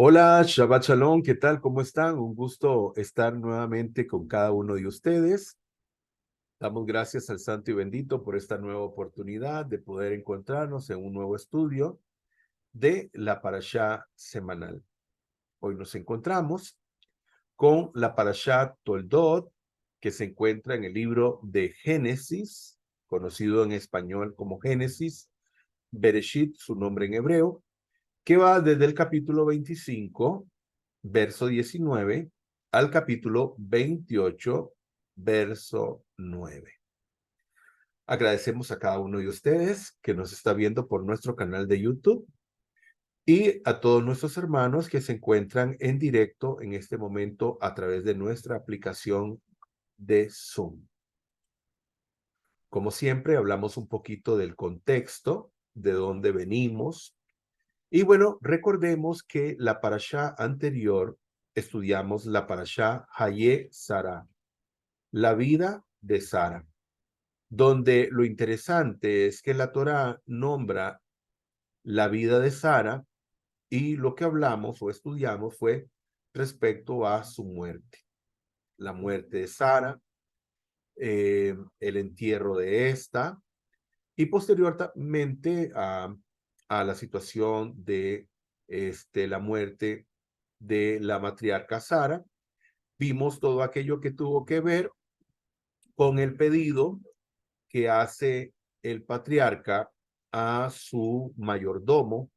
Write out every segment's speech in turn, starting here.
Hola, Shabbat Shalom, ¿qué tal? ¿Cómo están? Un gusto estar nuevamente con cada uno de ustedes. Damos gracias al Santo y Bendito por esta nueva oportunidad de poder encontrarnos en un nuevo estudio de la Parashá semanal. Hoy nos encontramos con la Parashá Toldot, que se encuentra en el libro de Génesis, conocido en español como Génesis, Bereshit, su nombre en hebreo, que va desde el capítulo 25, verso 19, al capítulo 28, verso 9. Agradecemos a cada uno de ustedes que nos está viendo por nuestro canal de YouTube y a todos nuestros hermanos que se encuentran en directo en este momento a través de nuestra aplicación de Zoom. Como siempre, hablamos un poquito del contexto, de dónde venimos. Y bueno, recordemos que la parashá anterior estudiamos la parashá Haye Sara, la vida de Sara, donde lo interesante es que la Torá nombra la vida de Sara y lo que hablamos o estudiamos fue respecto a su muerte, la muerte de Sara, el entierro de esta y posteriormente a la situación de la muerte de la matriarca Sara. Vimos todo aquello que tuvo que ver con el pedido que hace el patriarca a su mayordomo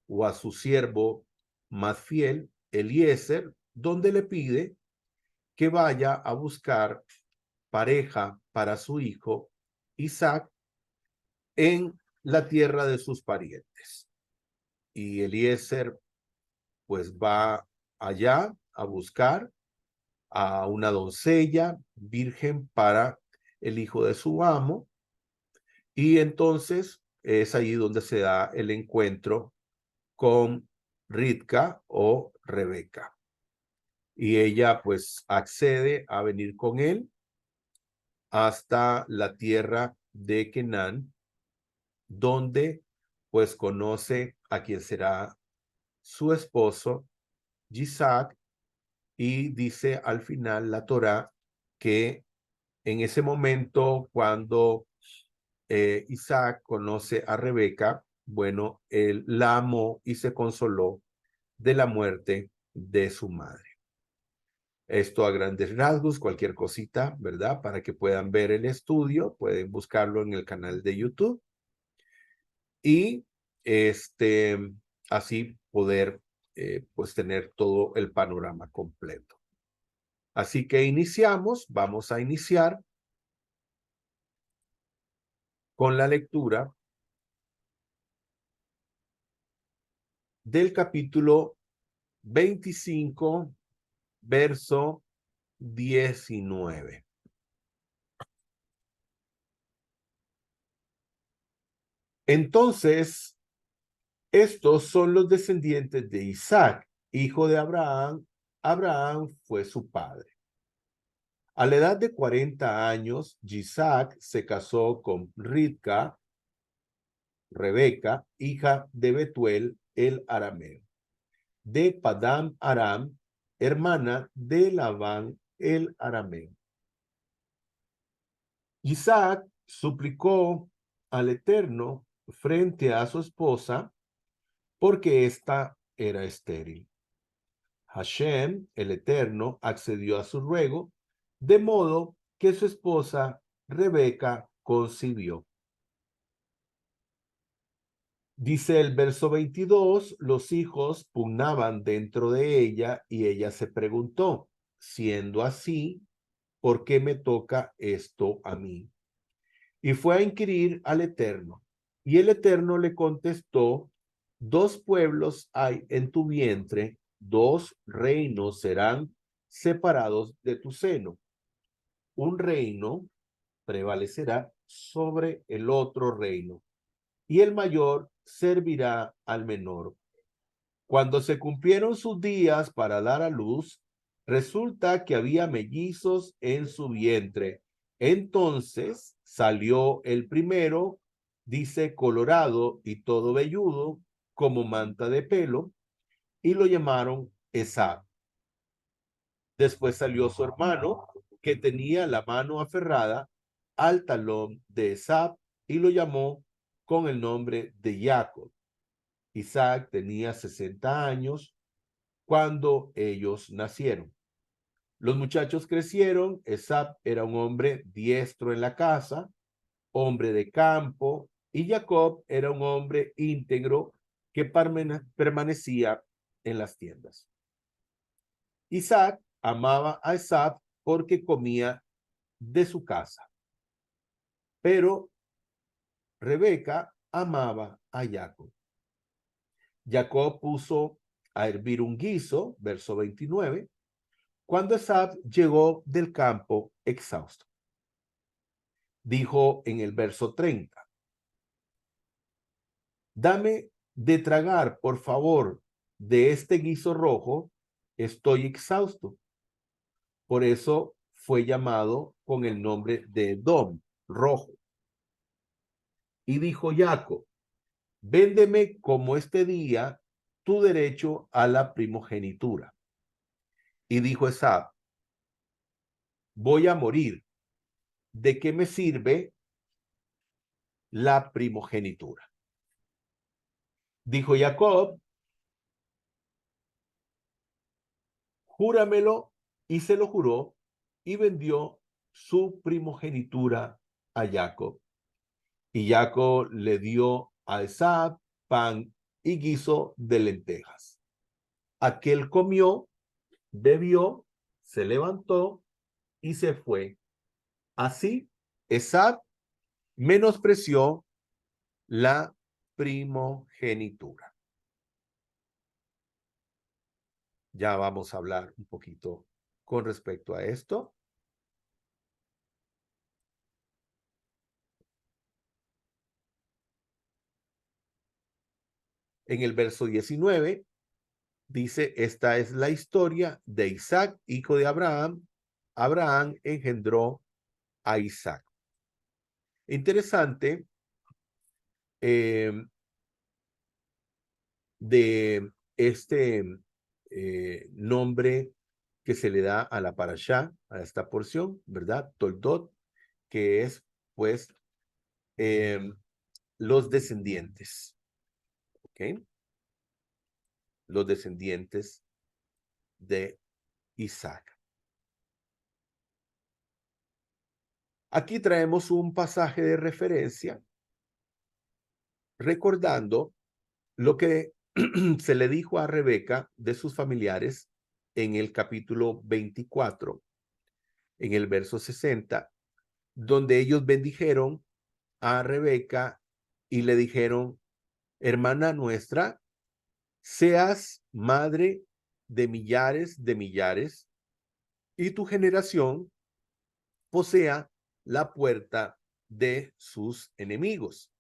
o a su siervo más fiel, Eliezer, donde le pide que vaya a buscar pareja para su hijo Isaac en la tierra de sus parientes. Y Eliezer pues va allá a buscar a una doncella virgen para el hijo de su amo, y entonces es ahí donde se da el encuentro con Ritka o Rebeca. Y ella pues accede a venir con él hasta la tierra de Canaán, donde pues conoce a quien será su esposo, Isaac, y dice al final la Torá que en ese momento cuando Isaac conoce a Rebeca, bueno, él la amó y se consoló de la muerte de su madre. Esto a grandes rasgos, cualquier cosita, ¿verdad? Para que puedan ver el estudio, pueden buscarlo en el canal de YouTube y así poder pues tener todo el panorama completo. Así que iniciamos, vamos a iniciar con la lectura del capítulo 25, verso 19. Entonces, estos son los descendientes de Isaac, hijo de Abraham. Abraham fue su padre. A la edad de 40 años, Isaac se casó con Rivka, Rebeca, hija de Betuel el arameo, de Padam Aram, hermana de Labán el arameo. Isaac suplicó al Eterno frente a su esposa porque ésta era estéril. Hashem, el Eterno, accedió a su ruego, de modo que su esposa Rebeca concibió. Dice el verso 22, los hijos pugnaban dentro de ella y ella se preguntó, siendo así, ¿por qué me toca esto a mí? Y fue a inquirir al Eterno. Y el Eterno le contestó, dos pueblos hay en tu vientre, dos reinos serán separados de tu seno. Un reino prevalecerá sobre el otro reino, y el mayor servirá al menor. Cuando se cumplieron sus días para dar a luz, resulta que había mellizos en su vientre. Entonces salió el primero, dice colorado y todo velludo, como manta de pelo, y lo llamaron Esab. Después salió su hermano, que tenía la mano aferrada al talón de Esab, y lo llamó con el nombre de Jacob. Isaac tenía 60 años cuando ellos nacieron. Los muchachos crecieron. Esab era un hombre diestro en la casa, hombre de campo, y Jacob era un hombre íntegro que permanecía en las tiendas. Isaac amaba a Esab porque comía de su casa, pero Rebeca amaba a Jacob. Jacob puso a hervir un guiso, verso 29, cuando Esab llegó del campo exhausto. Dijo en el verso 30, dame de tragar, por favor, de este guiso rojo, estoy exhausto. Por eso fue llamado con el nombre de Edom, rojo. Y dijo Jacob, véndeme como este día tu derecho a la primogenitura. Y dijo Esab, voy a morir. ¿De qué me sirve la primogenitura? Dijo Jacob, júramelo, y se lo juró, y vendió su primogenitura a Jacob. Y Jacob le dio a Esab pan y guiso de lentejas. Aquel comió, bebió, se levantó y se fue. Así, Esab menospreció la primogenitura. Ya vamos a hablar un poquito con respecto a esto. En el verso 19 dice, esta es la historia de Isaac, hijo de Abraham. Abraham engendró a Isaac. Interesante de este nombre que se le da a la parashá, a esta porción, ¿verdad? Toldot, que es pues los descendientes, ¿ok? Los descendientes de Isaac. Aquí traemos un pasaje de referencia recordando lo que se le dijo a Rebeca de sus familiares en el capítulo 24, en el verso 60, donde ellos bendijeron a Rebeca y le dijeron, hermana nuestra, seas madre de millares, y tu generación posea la puerta de sus enemigos.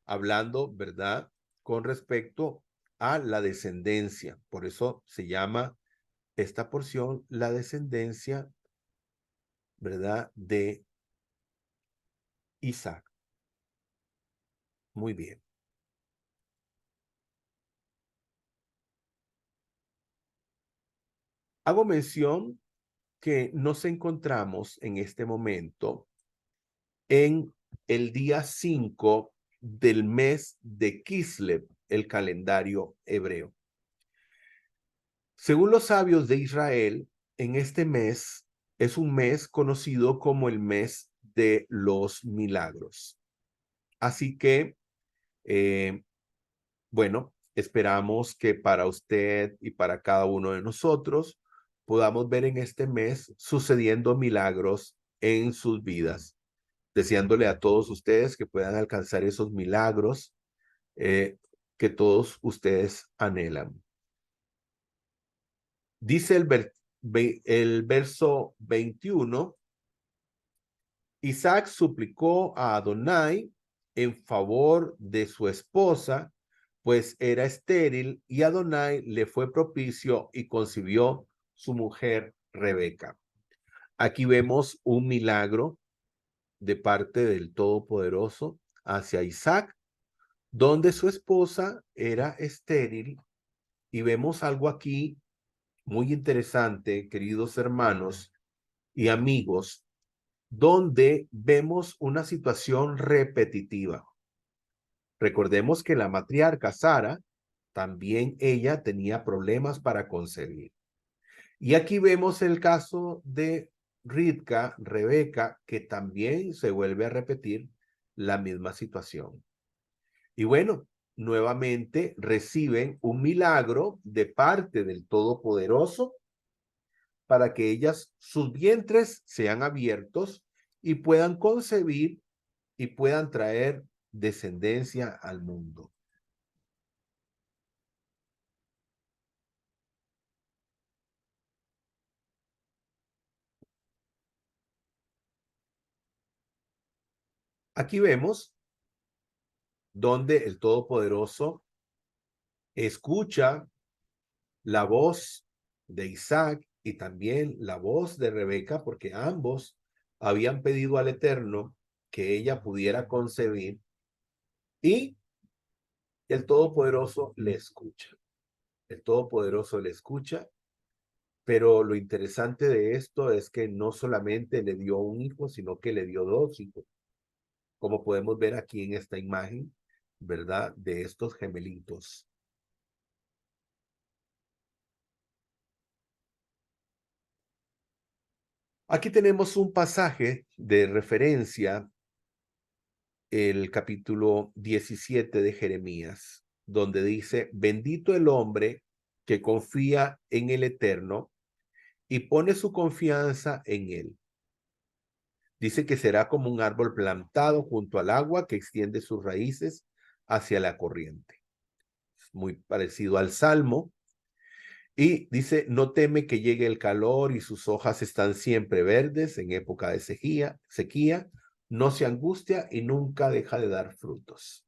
Hablando, ¿verdad?, con respecto a la descendencia. Por eso se llama esta porción la descendencia, ¿verdad?, de Isaac. Muy bien. Hago mención que nos encontramos en este momento en el día 5 del mes de Kislev, el calendario hebreo. Según los sabios de Israel, en este mes es un mes conocido como el mes de los milagros. Así que, bueno, esperamos que para usted y para cada uno de nosotros podamos ver en este mes sucediendo milagros en sus vidas, deseándole a todos ustedes que puedan alcanzar esos milagros que todos ustedes anhelan. Dice el verso 21, Isaac suplicó a Adonai en favor de su esposa, pues era estéril, y Adonai le fue propicio y concibió su mujer Rebeca. Aquí vemos un milagro de parte del Todopoderoso hacia Isaac, donde su esposa era estéril Y vemos algo aquí muy interesante, queridos hermanos y amigos, donde vemos una situación repetitiva. Recordemos que la matriarca Sara, también ella tenía problemas para concebir. Y aquí vemos el caso de Rivka, Rebeca, que también se vuelve a repetir la misma situación. Y bueno, nuevamente reciben un milagro de parte del Todopoderoso para que ellas, sus vientres sean abiertos y puedan concebir y puedan traer descendencia al mundo. Aquí vemos donde el Todopoderoso escucha la voz de Isaac y también la voz de Rebeca, porque ambos habían pedido al Eterno que ella pudiera concebir y el Todopoderoso le escucha. El Todopoderoso le escucha, pero lo interesante de esto es que no solamente le dio un hijo, sino que le dio dos hijos, como podemos ver aquí en esta imagen, ¿verdad? De estos gemelitos. Aquí tenemos un pasaje de referencia, el capítulo 17 de Jeremías, donde dice, bendito el hombre que confía en el Eterno y pone su confianza en él. Dice que será como un árbol plantado junto al agua que extiende sus raíces hacia la corriente. Es muy parecido al Salmo. Y dice, no teme que llegue el calor y sus hojas están siempre verdes en época de sequía, no se angustia y nunca deja de dar frutos.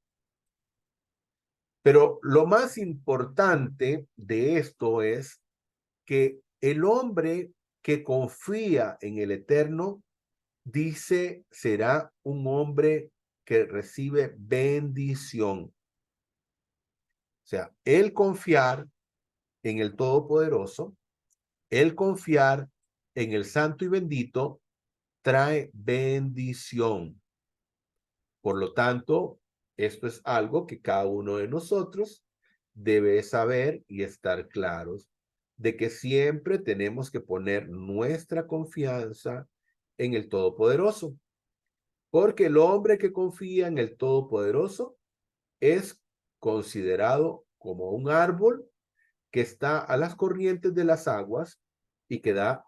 Pero lo más importante de esto es que el hombre que confía en el Eterno, dice, será un hombre que recibe bendición. O sea, el confiar en el Todopoderoso, el confiar en el Santo y Bendito, trae bendición. Por lo tanto, esto es algo que cada uno de nosotros debe saber y estar claros de que siempre tenemos que poner nuestra confianza en el Todopoderoso, porque el hombre que confía en el Todopoderoso es considerado como un árbol que está a las corrientes de las aguas y que da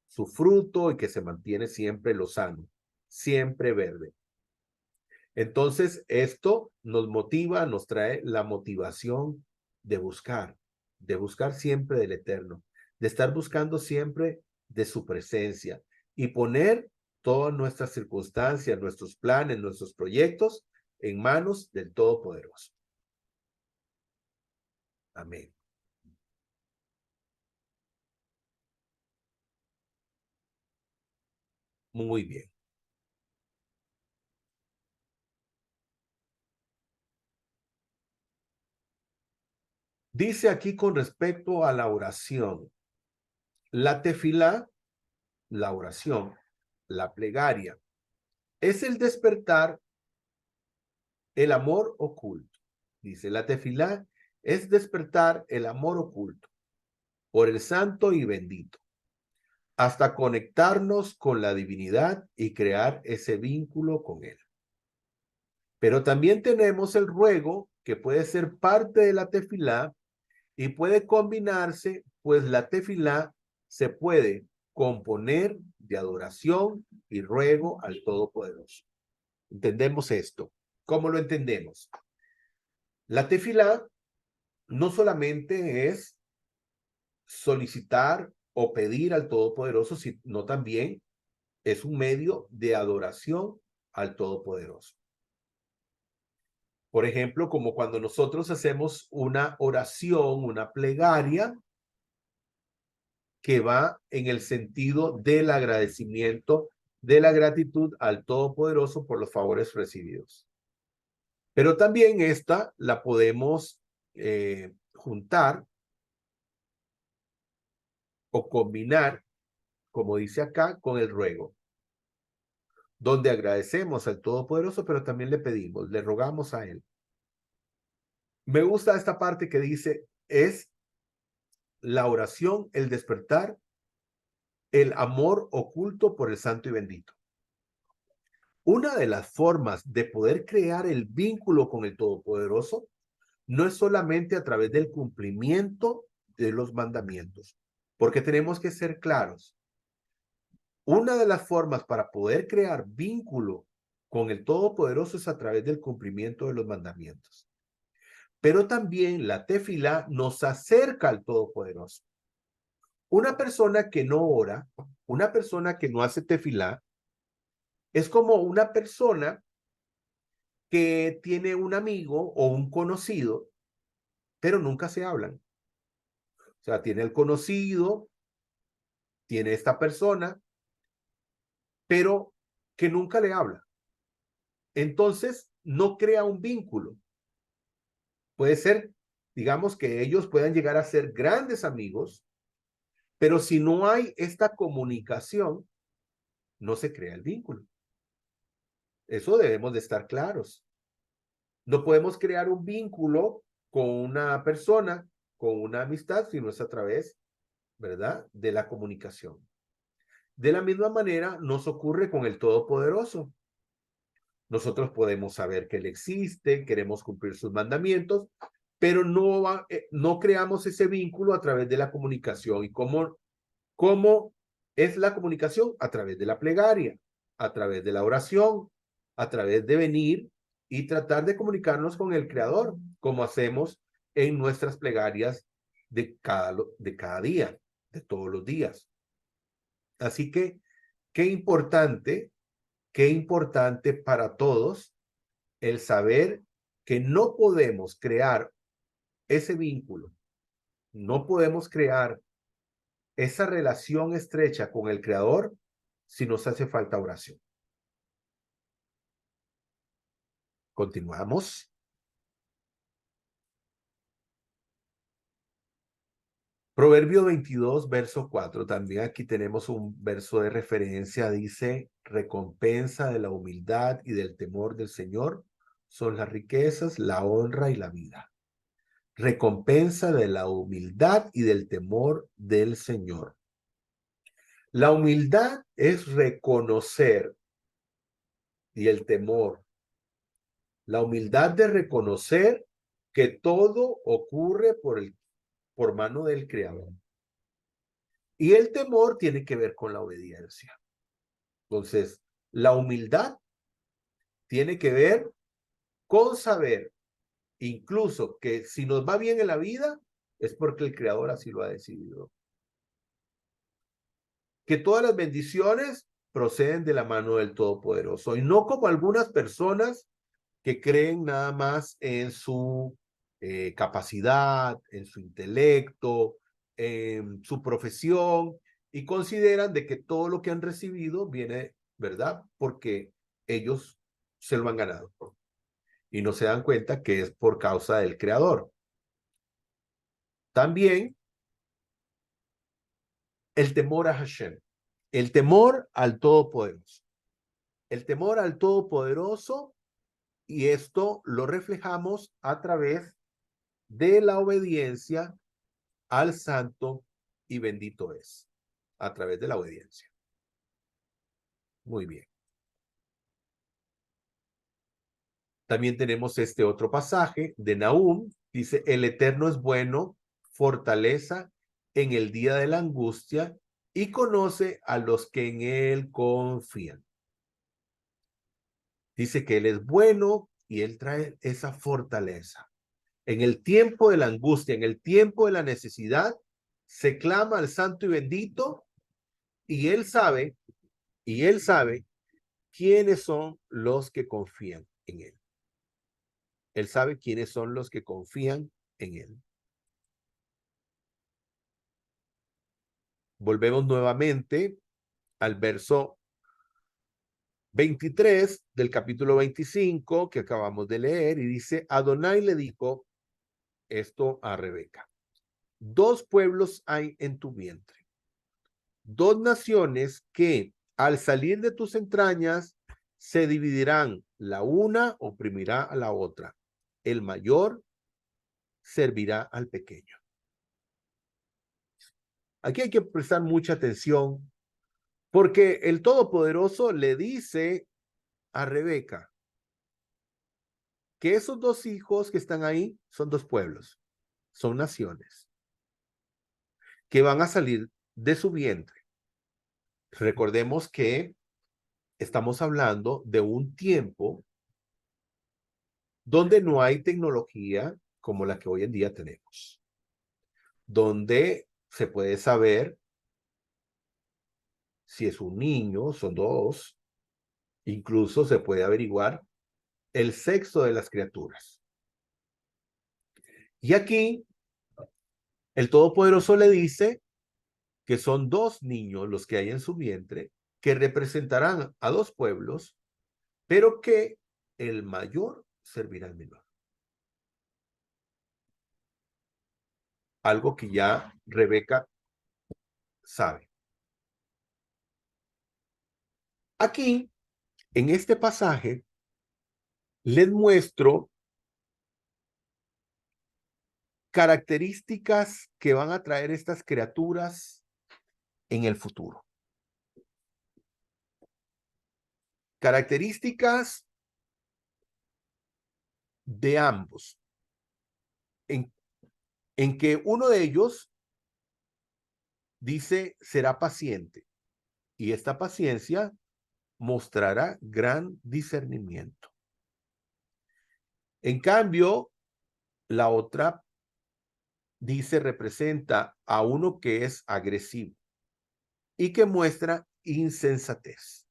su fruto y que se mantiene siempre lozano, siempre verde. Entonces, esto nos motiva, nos trae la motivación de buscar siempre del Eterno, de estar buscando siempre de su presencia y poner todas nuestras circunstancias, nuestros planes, nuestros proyectos en manos del Todopoderoso. Amén. Muy bien. Dice aquí con respecto a la oración, la tefilá, la oración, la plegaria, es el despertar el amor oculto. Dice, la tefilá es despertar el amor oculto por el santo y bendito, hasta conectarnos con la divinidad y crear ese vínculo con él. Pero también tenemos el ruego, que puede ser parte de la tefilá y puede combinarse, pues la tefilá se puede componer de adoración y ruego al Todopoderoso. ¿Entendemos esto? ¿Cómo lo entendemos? La tefilá no solamente es solicitar o pedir al Todopoderoso, sino también es un medio de adoración al Todopoderoso. Por ejemplo, como cuando nosotros hacemos una oración, una plegaria, que va en el sentido del agradecimiento, de la gratitud al Todopoderoso por los favores recibidos. Pero también esta la podemos juntar o combinar, como dice acá, con el ruego, donde agradecemos al Todopoderoso, pero también le pedimos, le rogamos a Él. Me gusta esta parte que dice, es la oración, el despertar, el amor oculto por el santo y bendito. Una de las formas de poder crear el vínculo con el Todopoderoso no es solamente a través del cumplimiento de los mandamientos, porque tenemos que ser claros. Una de las formas para poder crear vínculo con el Todopoderoso es a través del cumplimiento de los mandamientos. Pero también la tefilá nos acerca al Todopoderoso. Una persona que no ora, una persona que no hace tefilá, es como una persona que tiene un amigo o un conocido, pero nunca se hablan. O sea, tiene el conocido, tiene esta persona, pero que nunca le habla. Entonces, no crea un vínculo. Puede ser, digamos, que ellos puedan llegar a ser grandes amigos, pero si no hay esta comunicación, no se crea el vínculo. Eso debemos de estar claros. No podemos crear un vínculo con una persona, con una amistad, si no es a través, ¿verdad?, de la comunicación. De la misma manera nos ocurre con el Todopoderoso. Nosotros podemos saber que Él existe, queremos cumplir sus mandamientos, pero no creamos ese vínculo a través de la comunicación. ¿Y cómo es la comunicación? A través de la plegaria, a través de la oración, a través de venir y tratar de comunicarnos con el Creador, como hacemos en nuestras plegarias de cada día, de todos los días. Así que, qué importante para todos el saber que no podemos crear ese vínculo, no podemos crear esa relación estrecha con el Creador si nos hace falta oración. Continuamos. Proverbio 22, verso 4. También aquí tenemos un verso de referencia. Dice, recompensa de la humildad y del temor del Señor son las riquezas, la honra y la vida. Recompensa de la humildad y del temor del Señor. La humildad es reconocer, y el temor, la humildad de reconocer que todo ocurre por mano del Creador. Y el temor tiene que ver con la obediencia. Entonces, la humildad tiene que ver con saber, incluso que si nos va bien en la vida, es porque el Creador así lo ha decidido. Que todas las bendiciones proceden de la mano del Todopoderoso y no como algunas personas que creen nada más en su capacidad, en su intelecto, en su profesión y consideran de que todo lo que han recibido viene, ¿verdad?, porque ellos se lo han ganado y no se dan cuenta que es por causa del Creador. También el temor a Hashem, el temor al Todopoderoso. El temor al Todopoderoso, y esto lo reflejamos a través de la obediencia al santo y bendito es, a través de la obediencia. Muy bien. También tenemos este otro pasaje de Nahum, dice, el Eterno es bueno, fortaleza en el día de la angustia y conoce a los que en él confían. Dice que él es bueno y él trae esa fortaleza. En el tiempo de la angustia, en el tiempo de la necesidad, se clama al santo y bendito y él sabe quiénes son los que confían en él. Él sabe quiénes son los que confían en él. Volvemos nuevamente al verso 23 del capítulo 25 que acabamos de leer y dice, Adonai le dijo esto a Rebeca, dos pueblos hay en tu vientre, dos naciones que al salir de tus entrañas se dividirán, la una oprimirá a la otra, el mayor servirá al pequeño. Aquí hay que prestar mucha atención porque el Todopoderoso le dice a Rebeca que esos dos hijos que están ahí son dos pueblos, son naciones que van a salir de su vientre. Recordemos que estamos hablando de un tiempo donde no hay tecnología como la que hoy en día tenemos, donde se puede saber si es un niño, son dos, incluso se puede averiguar el sexo de las criaturas. Y aquí el Todopoderoso le dice que son dos niños los que hay en su vientre, que representarán a dos pueblos, pero que el mayor servirá al menor. Algo que ya Rebeca sabe. Aquí, en este pasaje, les muestro características que van a traer estas criaturas en el futuro. Características de ambos, en que uno de ellos dice será paciente y esta paciencia mostrará gran discernimiento. En cambio, la otra dice representa a uno que es agresivo y que muestra insensatez.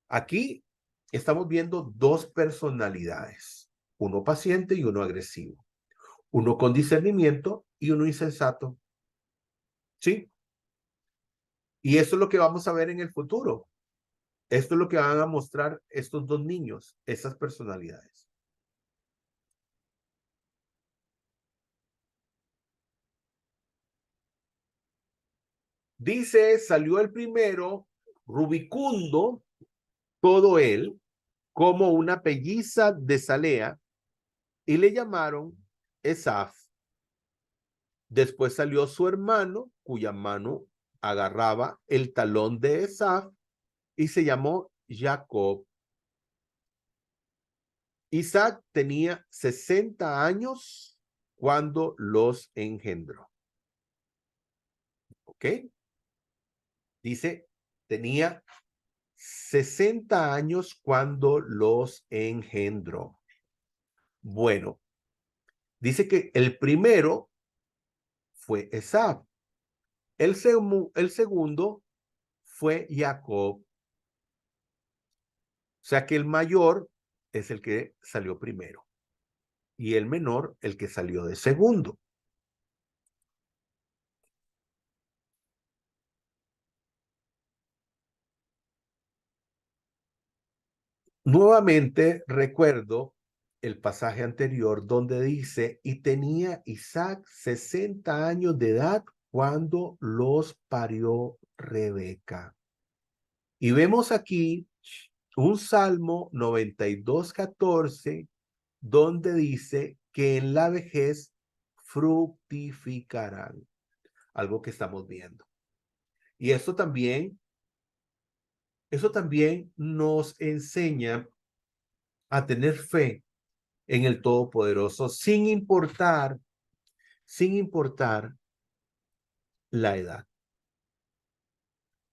Aquí estamos viendo dos personalidades, uno paciente y uno agresivo, uno con discernimiento y uno insensato. ¿Sí? Y eso es lo que vamos a ver en el futuro. Esto es lo que van a mostrar estos dos niños, esas personalidades. Dice, salió el primero, rubicundo, todo él, como una pelliza de Salea, y le llamaron Esaf. Después salió su hermano, cuya mano agarraba el talón de Esaf, y se llamó Jacob. Isaac tenía 60 años cuando los engendró. ¿Ok? Dice, tenía 60 años cuando los engendró. Bueno, dice que el primero fue Esaf. El segundo fue Jacob. O sea que el mayor es el que salió primero y el menor el que salió de segundo. Nuevamente recuerdo el pasaje anterior donde dice, y tenía Isaac 60 años de edad cuando los parió Rebeca. Y vemos aquí un Salmo 92:14, donde dice que en la vejez fructificarán, algo que estamos viendo. Y eso también nos enseña a tener fe en el Todopoderoso sin importar la edad.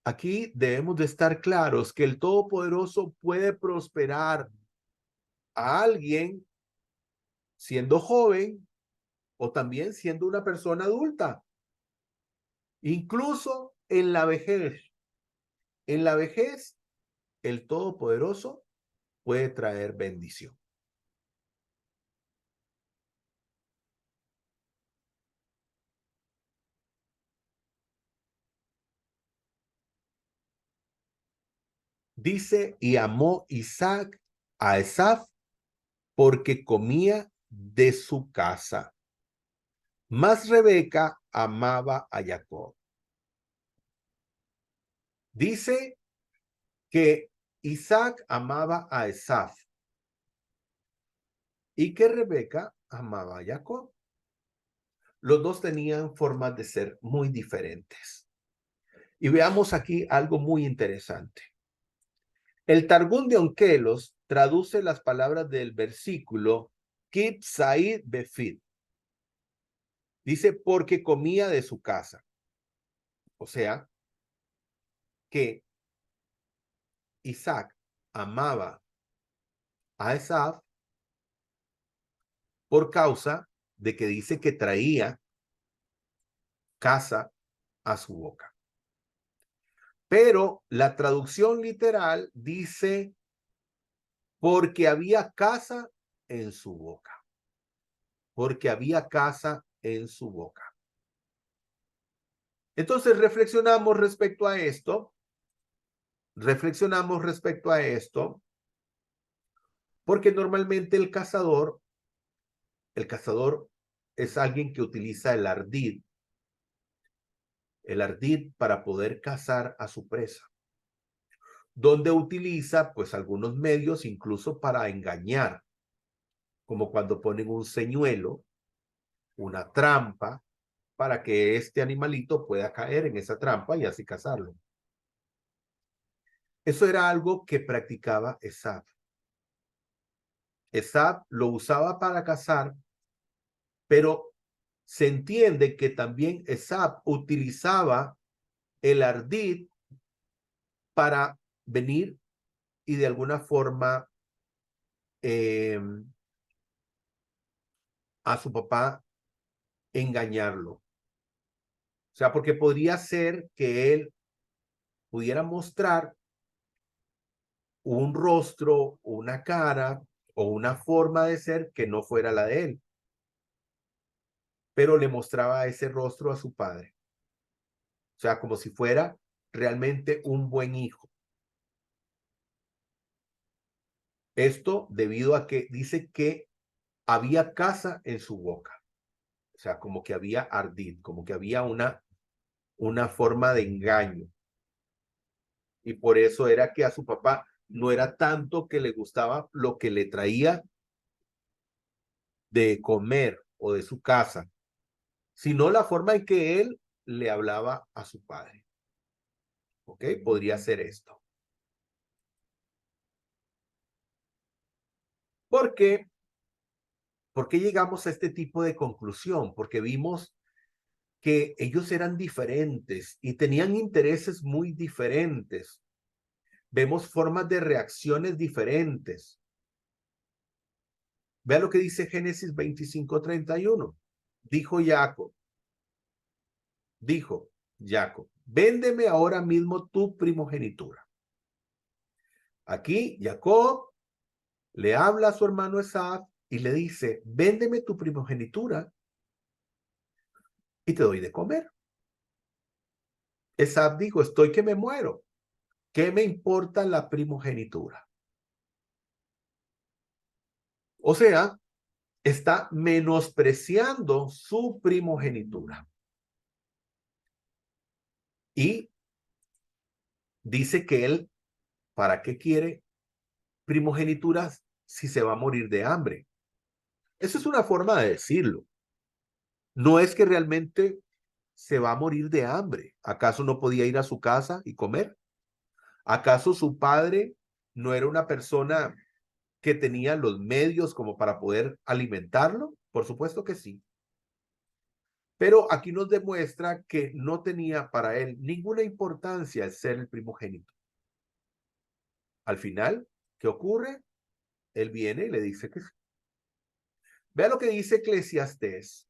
Aquí debemos de estar claros que el Todopoderoso puede prosperar a alguien siendo joven o también siendo una persona adulta, incluso en la vejez. En la vejez, el Todopoderoso puede traer bendición. Dice, y amó Isaac a Esaf porque comía de su casa. Mas Rebeca amaba a Jacob. Dice que Isaac amaba a Esaf y que Rebeca amaba a Jacob. Los dos tenían formas de ser muy diferentes. Y veamos aquí algo muy interesante. El Targum de Onkelos traduce las palabras del versículo Kib Said Befid. Dice, porque comía de su casa. O sea, que Isaac amaba a Esaf por causa de que dice que traía casa a su boca. Pero la traducción literal dice, porque había casa en su boca. Porque había casa en su boca. Entonces reflexionamos respecto a esto. Porque normalmente el cazador es alguien que utiliza el ardid para poder cazar a su presa, donde utiliza pues algunos medios incluso para engañar, como cuando ponen un señuelo, una trampa, para que este animalito pueda caer en esa trampa y así cazarlo. Eso era algo que practicaba Esaf. Esaf lo usaba para cazar, pero se entiende que también Esaf utilizaba el ardid para venir y de alguna forma a su papá engañarlo. O sea, porque podría ser que él pudiera mostrar un rostro, una cara o una forma de ser que no fuera la de él, pero le mostraba ese rostro a su padre. O sea, como si fuera realmente un buen hijo. Esto debido a que dice que había casa en su boca. O sea, como que había ardid, como que había una forma de engaño. Y por eso era que a su papá no era tanto que le gustaba lo que le traía de comer o de su casa, sino la forma en que él le hablaba a su padre. ¿Ok? Podría ser esto. ¿Por qué? ¿Por qué llegamos a este tipo de conclusión? Porque vimos que ellos eran diferentes y tenían intereses muy diferentes. Vemos formas de reacciones diferentes. Vea lo que dice Génesis 25:31. Dijo Jacob, véndeme ahora mismo tu primogenitura. Aquí Jacob le habla a su hermano Esaf y le dice, véndeme tu primogenitura y te doy de comer. Esaf dijo, estoy que me muero. ¿Qué me importa la primogenitura? O sea, está menospreciando su primogenitura. Y dice que él, ¿para qué quiere primogenituras si se va a morir de hambre? Eso es una forma de decirlo. No es que realmente se va a morir de hambre. ¿Acaso no podía ir a su casa y comer? ¿Acaso su padre no era una persona que tenía los medios como para poder alimentarlo? Por supuesto que sí. Pero aquí nos demuestra que no tenía para él ninguna importancia el ser el primogénito. Al final, ¿qué ocurre? Él viene y le dice que sí. Vea lo que dice Eclesiastés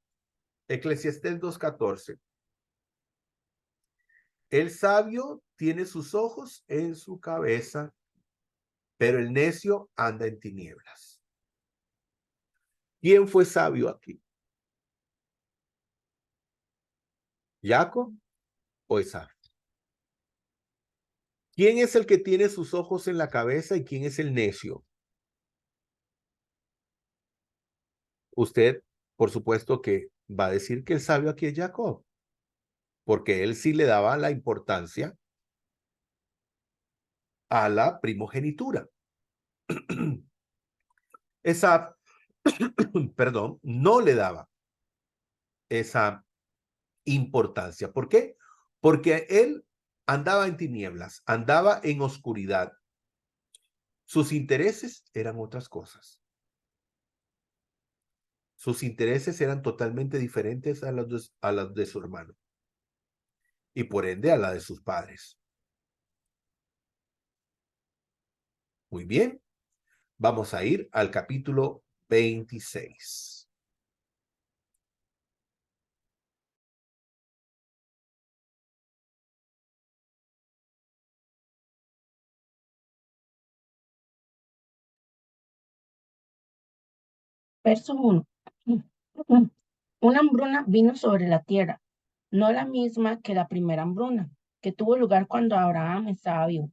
2:14. El sabio tiene sus ojos en su cabeza, pero el necio anda en tinieblas. ¿Quién fue sabio aquí? ¿Jacob o Esaf? ¿Quién es el que tiene sus ojos en la cabeza y quién es el necio? Usted, por supuesto que va a decir que el sabio aquí es Jacob, porque él sí le daba la importancia a la primogenitura. Esa, perdón, no le daba esa importancia. ¿Por qué? Porque él andaba en tinieblas, andaba en oscuridad. Sus intereses eran otras cosas. Sus intereses eran totalmente diferentes a los de su hermano y por ende a la de sus padres. Muy bien, vamos a ir al capítulo 26. Verso 1. Una hambruna vino sobre la tierra, no la misma que la primera hambruna, que tuvo lugar cuando Abraham estaba vivo.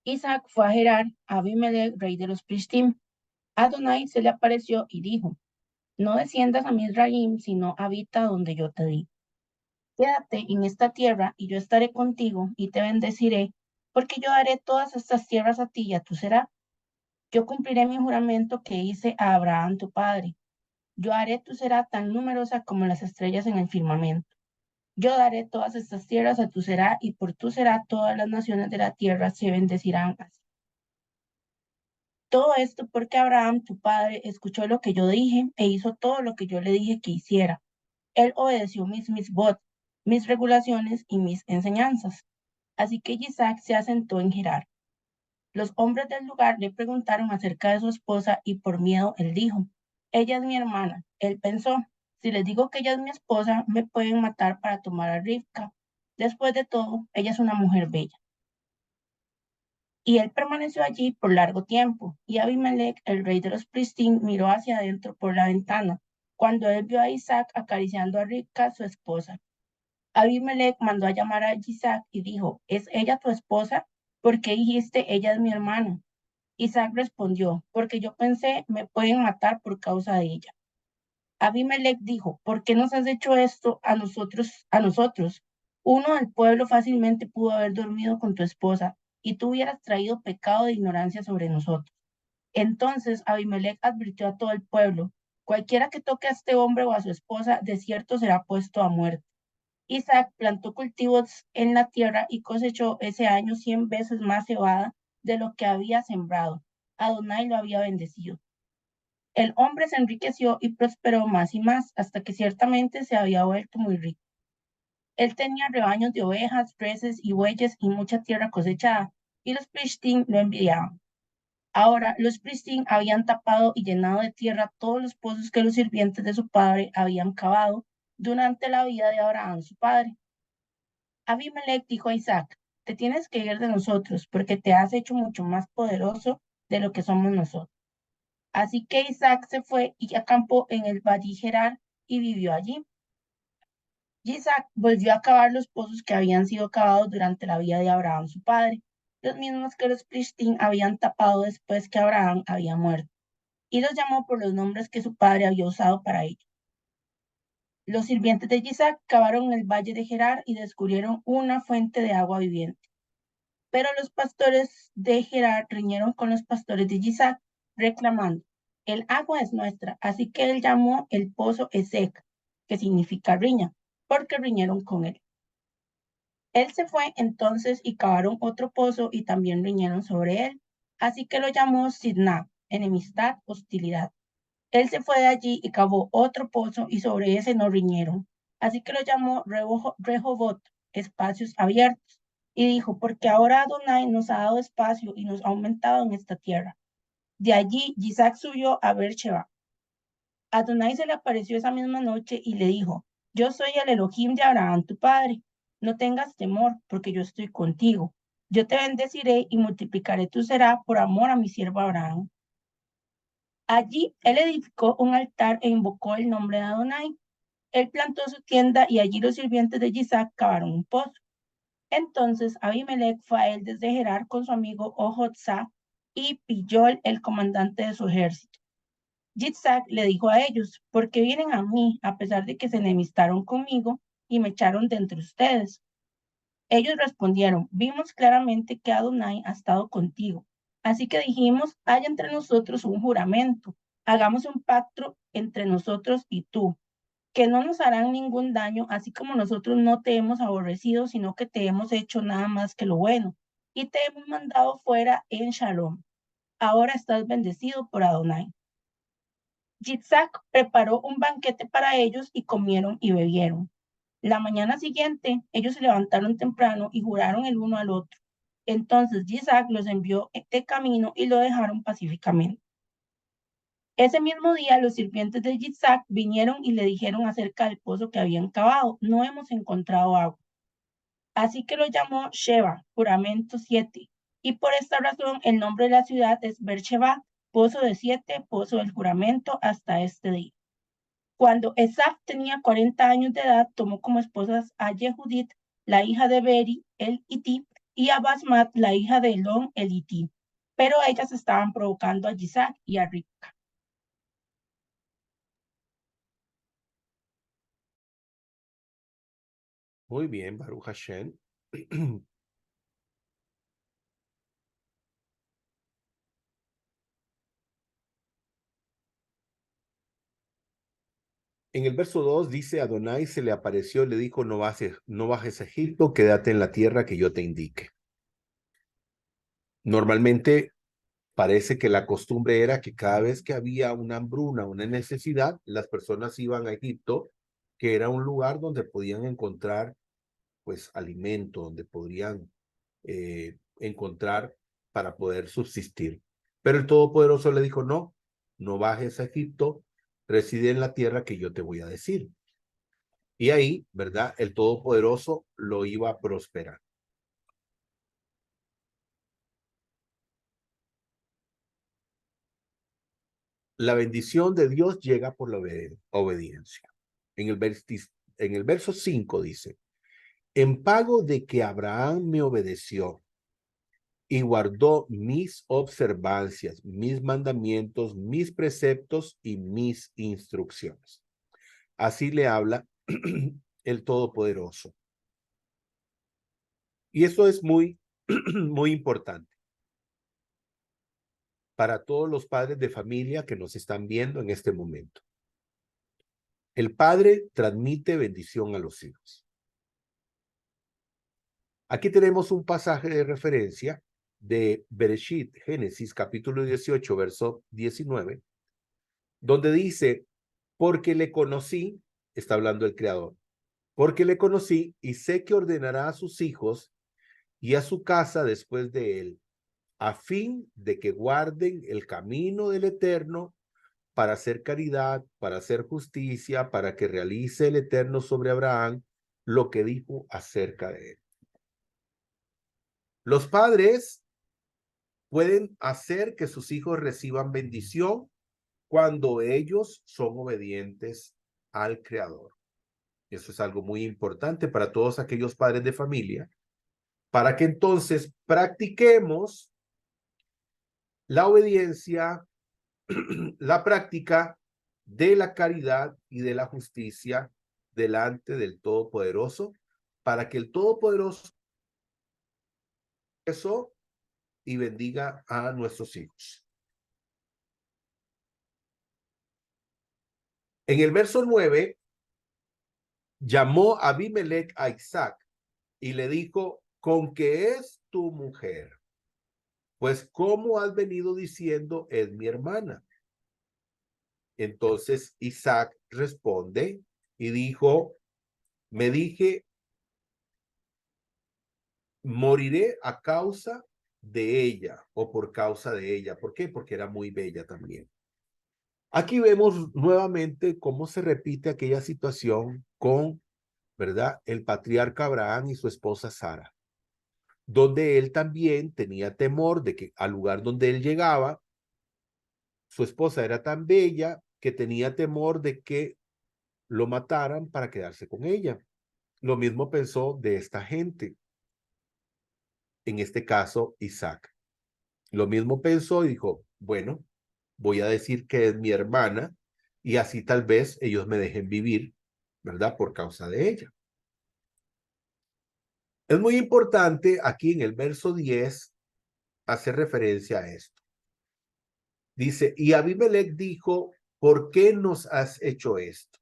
Isaac fue a Gerar, a Abimelech, rey de los Filistim. Adonai se le apareció y dijo: No desciendas a Mizraim, sino habita donde yo te di. Quédate en esta tierra, y yo estaré contigo, y te bendeciré, porque yo daré todas estas tierras a ti y a tu será. Yo cumpliré mi juramento que hice a Abraham tu padre. Yo haré tu será tan numerosa como las estrellas en el firmamento. Yo daré todas estas tierras a tu será, y por tu será todas las naciones de la tierra se bendecirán así. Todo esto porque Abraham, tu padre, escuchó lo que yo dije e hizo todo lo que yo le dije que hiciera. Él obedeció mis mitzvot, mis regulaciones y mis enseñanzas. Así que Isaac se asentó en Gerar. Los hombres del lugar le preguntaron acerca de su esposa y por miedo él dijo: Ella es mi hermana. Él pensó: si les digo que ella es mi esposa, me pueden matar para tomar a Rivka. Después de todo, ella es una mujer bella. Y él permaneció allí por largo tiempo. Y Abimelech, el rey de los Filistín, miró hacia adentro por la ventana, cuando él vio a Isaac acariciando a Rivka, su esposa. Abimelech mandó a llamar a Isaac y dijo: ¿Es ella tu esposa? ¿Por qué dijiste ella es mi hermana? Isaac respondió: porque yo pensé, me pueden matar por causa de ella. Abimelech dijo: ¿por qué nos has hecho esto a nosotros, a nosotros? Uno del pueblo fácilmente pudo haber dormido con tu esposa, y tú hubieras traído pecado de ignorancia sobre nosotros. Entonces Abimelech advirtió a todo el pueblo: cualquiera que toque a este hombre o a su esposa, de cierto será puesto a muerte. Isaac plantó cultivos en la tierra y cosechó ese año 100 veces más cebada de lo que había sembrado. Adonai lo había bendecido. El hombre se enriqueció y prosperó más y más, hasta que ciertamente se había vuelto muy rico. Él tenía rebaños de ovejas, reses y bueyes y mucha tierra cosechada, y los Plishtín lo envidiaban. Ahora los Plishtín habían tapado y llenado de tierra todos los pozos que los sirvientes de su padre habían cavado durante la vida de Abraham, su padre. Abimelech dijo a Isaac: te tienes que ir de nosotros, porque te has hecho mucho más poderoso de lo que somos nosotros. Así que Isaac se fue y acampó en el valle Gerar y vivió allí. Isaac volvió a cavar los pozos que habían sido cavados durante la vida de Abraham, su padre, los mismos que los Plishtín habían tapado después que Abraham había muerto, y los llamó por los nombres que su padre había usado para ellos. Los sirvientes de Isaac cavaron en el valle de Gerar y descubrieron una fuente de agua viviente. Pero los pastores de Gerar riñeron con los pastores de Isaac, reclamando: el agua es nuestra. Así que él llamó el pozo Esec, que significa riña, porque riñeron con él. Él se fue entonces y cavaron otro pozo y también riñeron sobre él. Así que lo llamó Sidna, enemistad, hostilidad. Él se fue de allí y cavó otro pozo y sobre ese no riñeron. Así que lo llamó Rehobot, espacios abiertos. Y dijo: porque ahora Adonai nos ha dado espacio y nos ha aumentado en esta tierra. De allí Isaac subió a Beersheba. Adonai se le apareció esa misma noche y le dijo: yo soy el Elohim de Abraham tu padre. No tengas temor, porque yo estoy contigo. Yo te bendeciré y multiplicaré tu será por amor a mi siervo Abraham. Allí él edificó un altar e invocó el nombre de Adonai. Él plantó su tienda y allí los sirvientes de Isaac cavaron un pozo. Entonces Abimelech fue a él desde Gerar con su amigo Ojotza y Pillol, el comandante de su ejército. Isaac le dijo a ellos: ¿por qué vienen a mí a pesar de que se enemistaron conmigo y me echaron de entre ustedes? Ellos respondieron, vimos claramente que Adonai ha estado contigo. Así que dijimos, hay entre nosotros un juramento, hagamos un pacto entre nosotros y tú, que no nos harán ningún daño, así como nosotros no te hemos aborrecido, sino que te hemos hecho nada más que lo bueno, y te hemos mandado fuera en Shalom. Ahora estás bendecido por Adonai. Yitzhak preparó un banquete para ellos y comieron y bebieron. La mañana siguiente, ellos se levantaron temprano y juraron el uno al otro. Entonces Yitzhak los envió de camino y lo dejaron pacíficamente. Ese mismo día, los sirvientes de Yitzhak vinieron y le dijeron acerca del pozo que habían cavado. No hemos encontrado agua. Así que lo llamó Sheba, juramento 7. Y por esta razón el nombre de la ciudad es Beersheba, pozo de 7, pozo del juramento, hasta este día. Cuando Esaf tenía 40 años de edad, tomó como esposas a Yehudit, la hija de Beri, el Ití, y a Basmat, la hija de Elón, el Ití. Pero ellas estaban provocando a Yitzhak y a Ribca. Muy bien, Baruch Hashem. En el verso 2 dice, Adonai se le apareció y le dijo, no bajes a Egipto, quédate en la tierra que yo te indique. Normalmente parece que la costumbre era que cada vez que había una hambruna, una necesidad, las personas iban a Egipto, que era un lugar donde podían encontrar pues alimento, donde podrían encontrar para poder subsistir. Pero el Todopoderoso le dijo, no, no bajes a Egipto, reside en la tierra que yo te voy a decir. Y ahí, ¿verdad? El Todopoderoso lo iba a prosperar. La bendición de Dios llega por la obediencia. En el verso 5 dice, en pago de que Abraham me obedeció y guardó mis observancias, mis mandamientos, mis preceptos y mis instrucciones. Así le habla el Todopoderoso. Y eso es muy, muy importante para todos los padres de familia que nos están viendo en este momento. El padre transmite bendición a los hijos. Aquí tenemos un pasaje de referencia de Bereshit, Génesis, capítulo 18, verso 19, donde dice, porque le conocí, está hablando el Creador, porque le conocí y sé que ordenará a sus hijos y a su casa después de él, a fin de que guarden el camino del Eterno para hacer caridad, para hacer justicia, para que realice el Eterno sobre Abraham lo que dijo acerca de él. Los padres pueden hacer que sus hijos reciban bendición cuando ellos son obedientes al Creador. Eso es algo muy importante para todos aquellos padres de familia, para que entonces practiquemos la obediencia, la práctica de la caridad y de la justicia delante del Todopoderoso, para que el Todopoderoso eso y bendiga a nuestros hijos. En el verso 9, llamó a Abimelech a Isaac y le dijo, ¿con qué es tu mujer? Pues, ¿cómo has venido diciendo, es mi hermana? Entonces Isaac responde y dijo, me dije, moriré a causa de ella o por causa de ella. ¿Por qué? Porque era muy bella también. Aquí vemos nuevamente cómo se repite aquella situación con, ¿verdad? El patriarca Abraham y su esposa Sara, donde él también tenía temor de que al lugar donde él llegaba, su esposa era tan bella que tenía temor de que lo mataran para quedarse con ella. Lo mismo pensó de esta gente, en este caso Isaac. Lo mismo pensó y dijo, bueno, voy a decir que es mi hermana y así tal vez ellos me dejen vivir, ¿verdad? Por causa de ella. Es muy importante aquí en el verso 10 hacer referencia a esto. Dice, y Abimelech dijo, ¿por qué nos has hecho esto?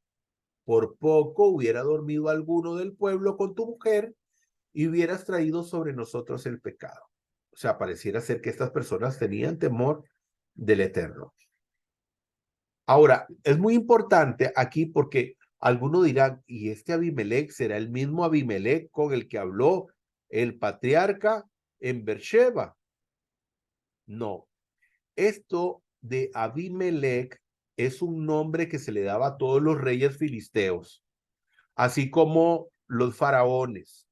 Por poco hubiera dormido alguno del pueblo con tu mujer y hubieras traído sobre nosotros el pecado. O sea, pareciera ser que estas personas tenían temor del Eterno. Ahora, es muy importante aquí porque algunos dirán, ¿y este Abimelech será el mismo Abimelech con el que habló el patriarca en Beersheba? No, esto de Abimelech es un nombre que se le daba a todos los reyes filisteos, así como los faraones.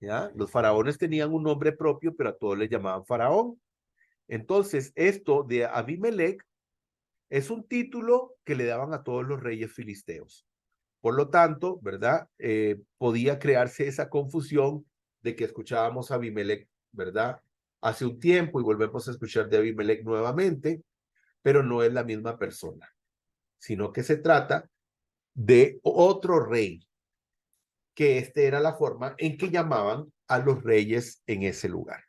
¿Ya? Los faraones tenían un nombre propio, pero a todos les llamaban faraón. Entonces, esto de Abimelech es un título que le daban a todos los reyes filisteos. Por lo tanto, ¿verdad? Podía crearse esa confusión de que escuchábamos a Abimelech, ¿verdad? Hace un tiempo y volvemos a escuchar de Abimelech nuevamente, pero no es la misma persona, sino que se trata de otro rey, que esta era la forma en que llamaban a los reyes en ese lugar.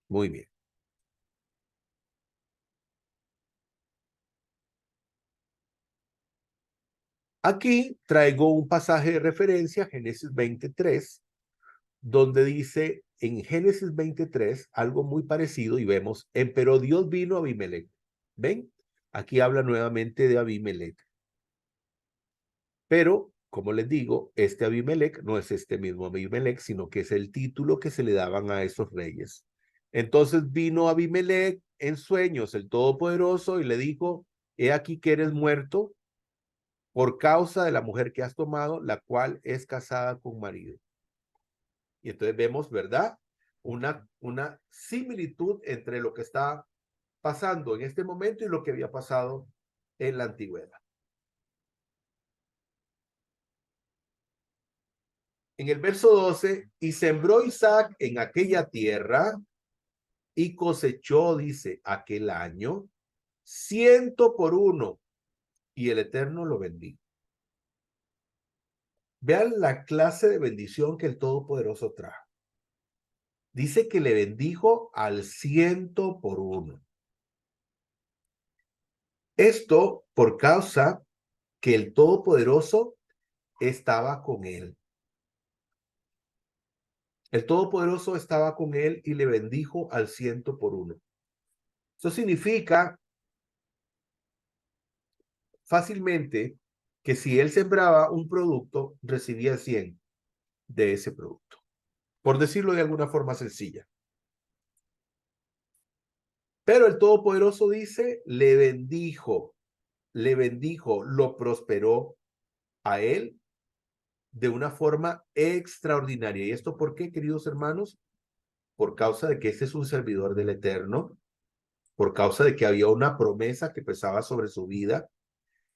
Muy bien. Aquí traigo un pasaje de referencia, Génesis 23, donde dice en Génesis 23 algo muy parecido y vemos, pero Dios vino a Abimelech. ¿Ven? Aquí habla nuevamente de Abimelech. Pero, como les digo, este Abimelech no es este mismo Abimelech, sino que es el título que se le daban a esos reyes. Entonces vino Abimelech en sueños, el Todopoderoso, y le dijo, he aquí que eres muerto por causa de la mujer que has tomado, la cual es casada con marido. Y entonces vemos, ¿verdad? Una similitud entre lo que está pasando en este momento y lo que había pasado en la antigüedad. En el verso 12, y sembró Isaac en aquella tierra y cosechó, dice, aquel año 100 por 1, y el Eterno lo bendijo. Vean la clase de bendición que el Todopoderoso trajo. Dice que le bendijo al 100 por 1. Esto por causa que el Todopoderoso estaba con él. El Todopoderoso estaba con él y le bendijo al 100 por 1. Eso significa fácilmente que si él sembraba un producto, recibía 100 de ese producto. Por decirlo de alguna forma sencilla. Pero el Todopoderoso dice, le bendijo, lo prosperó a él de una forma extraordinaria. ¿Y esto por qué, queridos hermanos? Por causa de que este es un servidor del Eterno, por causa de que había una promesa que pesaba sobre su vida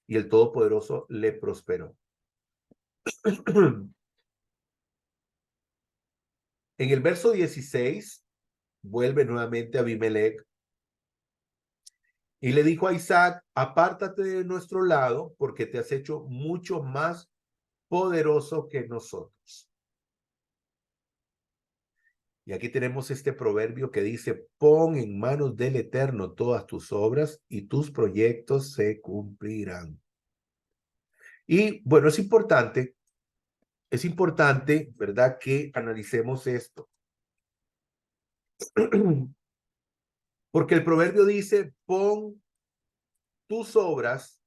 y el Todopoderoso le prosperó. En el verso 16, vuelve nuevamente Abimelech y le dijo a Isaac, apártate de nuestro lado porque te has hecho mucho más poderoso que nosotros. Y aquí tenemos este proverbio que dice, pon en manos del Eterno todas tus obras y tus proyectos se cumplirán. Y bueno, es importante, ¿verdad?, que analicemos esto. Porque el proverbio dice, tus obras,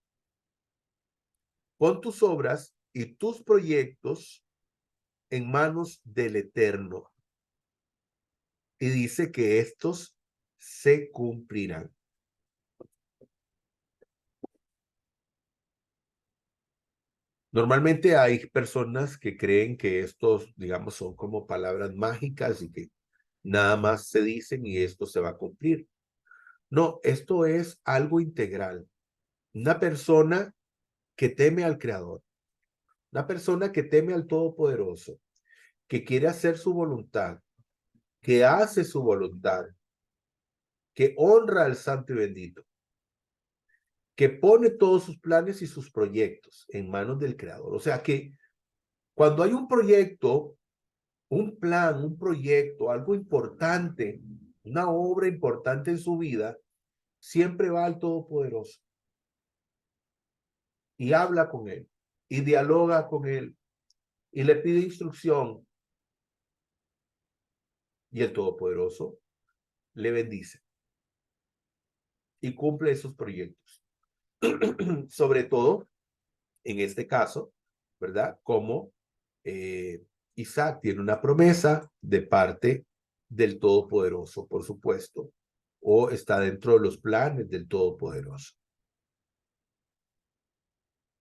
pon tus obras y tus proyectos en manos del Eterno. Y dice que estos se cumplirán. Normalmente hay personas que creen que estos, digamos, son como palabras mágicas y que nada más se dicen y esto se va a cumplir. No, esto es algo integral. Una persona que teme al Creador, una persona que teme al Todopoderoso, que quiere hacer su voluntad, que hace su voluntad, que honra al Santo y Bendito, que pone todos sus planes y sus proyectos en manos del Creador. O sea, que Cuando hay un proyecto, un plan, un proyecto, algo importante, una obra importante en su vida, siempre va al Todopoderoso y habla con él y dialoga con él y le pide instrucción, y el Todopoderoso le bendice y cumple esos proyectos. Sobre todo, en este caso, ¿verdad? Como Isaac tiene una promesa de parte del Todopoderoso, por supuesto, o está dentro de los planes del Todopoderoso.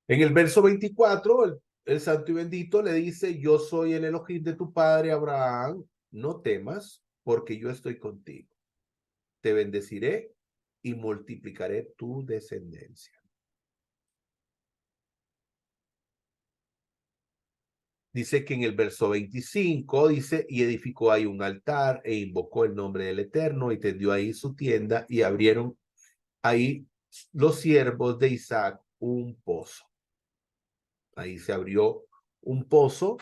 En el verso 24, el santo y bendito le dice: yo soy el Elohim de tu padre Abraham, no temas, porque yo estoy contigo. Te bendeciré y multiplicaré tu descendencia. Dice que en el verso 25 dice: y edificó ahí un altar e invocó el nombre del Eterno y tendió ahí su tienda y abrieron ahí los siervos de Isaac un pozo. Ahí se abrió un pozo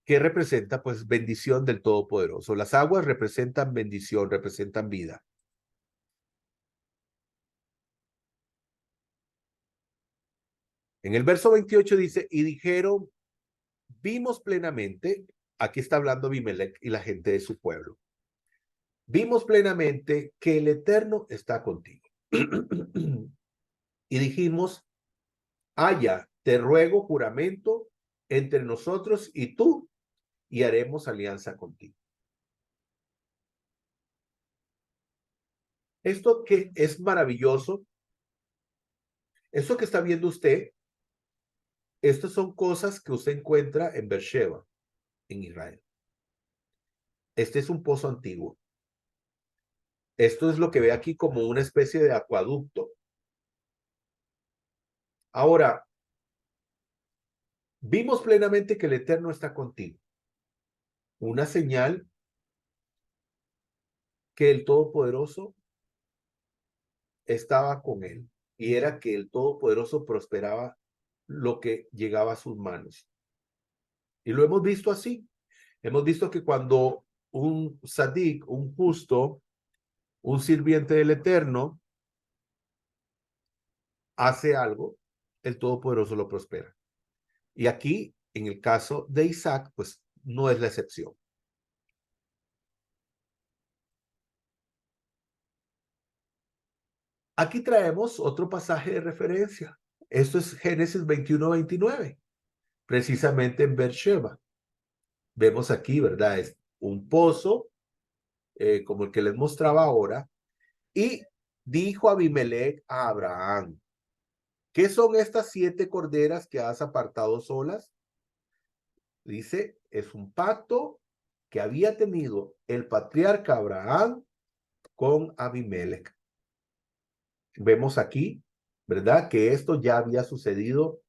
que representa pues bendición del Todopoderoso. Las aguas representan bendición, representan vida. En el verso 28 dice: y dijeron, vimos plenamente, aquí está hablando Abimelech y la gente de su pueblo, vimos plenamente que el Eterno está contigo. Y dijimos, haya, te ruego juramento entre nosotros y tú, y haremos alianza contigo. Esto que es maravilloso, esto que está viendo usted, estas son cosas que usted encuentra en Beersheba, en Israel. Este es un pozo antiguo. Esto es lo que ve aquí como una especie de acueducto. Ahora, vimos plenamente que el Eterno está contigo. Una señal que el Todopoderoso estaba con él, y era que el Todopoderoso prosperaba lo que llegaba a sus manos. Y lo hemos visto así. Hemos visto que cuando un sadik, un justo, un sirviente del Eterno, hace algo, el Todopoderoso lo prospera. Y aquí, en el caso de Isaac, pues no es la excepción. Aquí traemos otro pasaje de referencia. Esto es Génesis 21-29, precisamente en Beersheba. Vemos aquí, ¿verdad? Es un pozo, como el que les mostraba ahora, y dijo Abimelech a Abraham: ¿qué son estas 7 corderas que has apartado solas? Dice, es un pacto que había tenido el patriarca Abraham con Abimelech. Vemos aquí, ¿verdad? Que esto ya había sucedido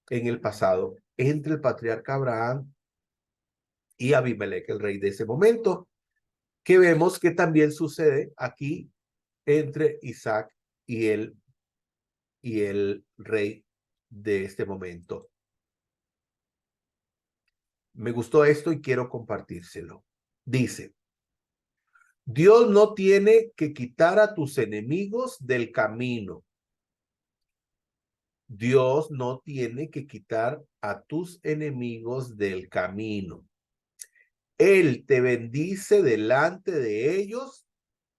en el pasado entre el patriarca Abraham y Abimelech, el rey de ese momento, que vemos que también sucede aquí entre Isaac y el rey de este momento. Me gustó esto y quiero compartírselo. Dice: Dios no tiene que quitar a tus enemigos del camino. Dios no tiene que quitar a tus enemigos del camino. Él te bendice delante de ellos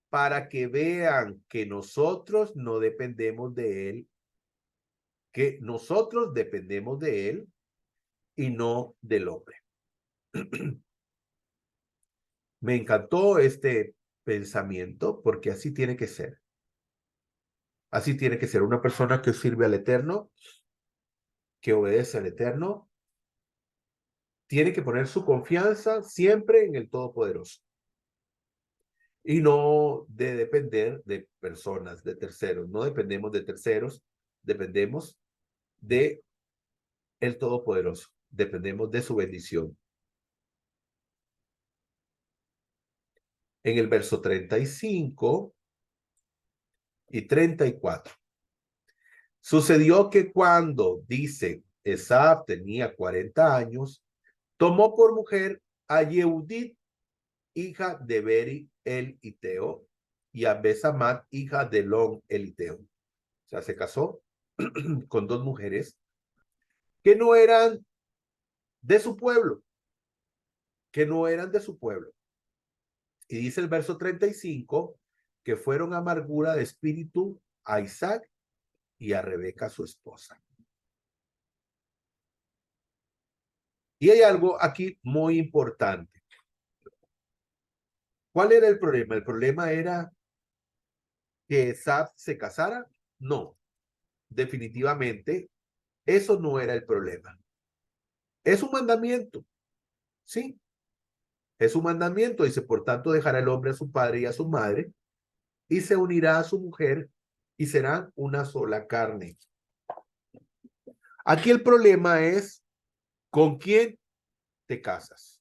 para que vean que nosotros no dependemos de Él, que nosotros dependemos de Él y no del hombre. Me encantó este pensamiento porque así tiene que ser. Así tiene que ser una persona que sirve al Eterno, que obedece al Eterno, tiene que poner su confianza siempre en el Todopoderoso y no de depender de personas, de terceros. No dependemos de terceros, dependemos de el Todopoderoso, dependemos de su bendición. En el verso 35 y 34. Sucedió que cuando, dice, Esaf tenía 40 años, tomó por mujer a Yehudit, hija de Beri el Iteo, y a Besamat, hija de Elón el Iteo. O sea, se casó con dos mujeres que no eran de su pueblo, que no eran de su pueblo. Y dice el verso 35, que fueron amargura de espíritu a Isaac y a Rebeca, su esposa. Y hay algo aquí muy importante. ¿Cuál era el problema? ¿El problema era que Esaf se casara? No, definitivamente eso no era el problema. Es un mandamiento, ¿sí? Es un mandamiento. Dice, por tanto, dejará el hombre a su padre y a su madre y se unirá a su mujer y serán una sola carne. Aquí el problema es con quién te casas.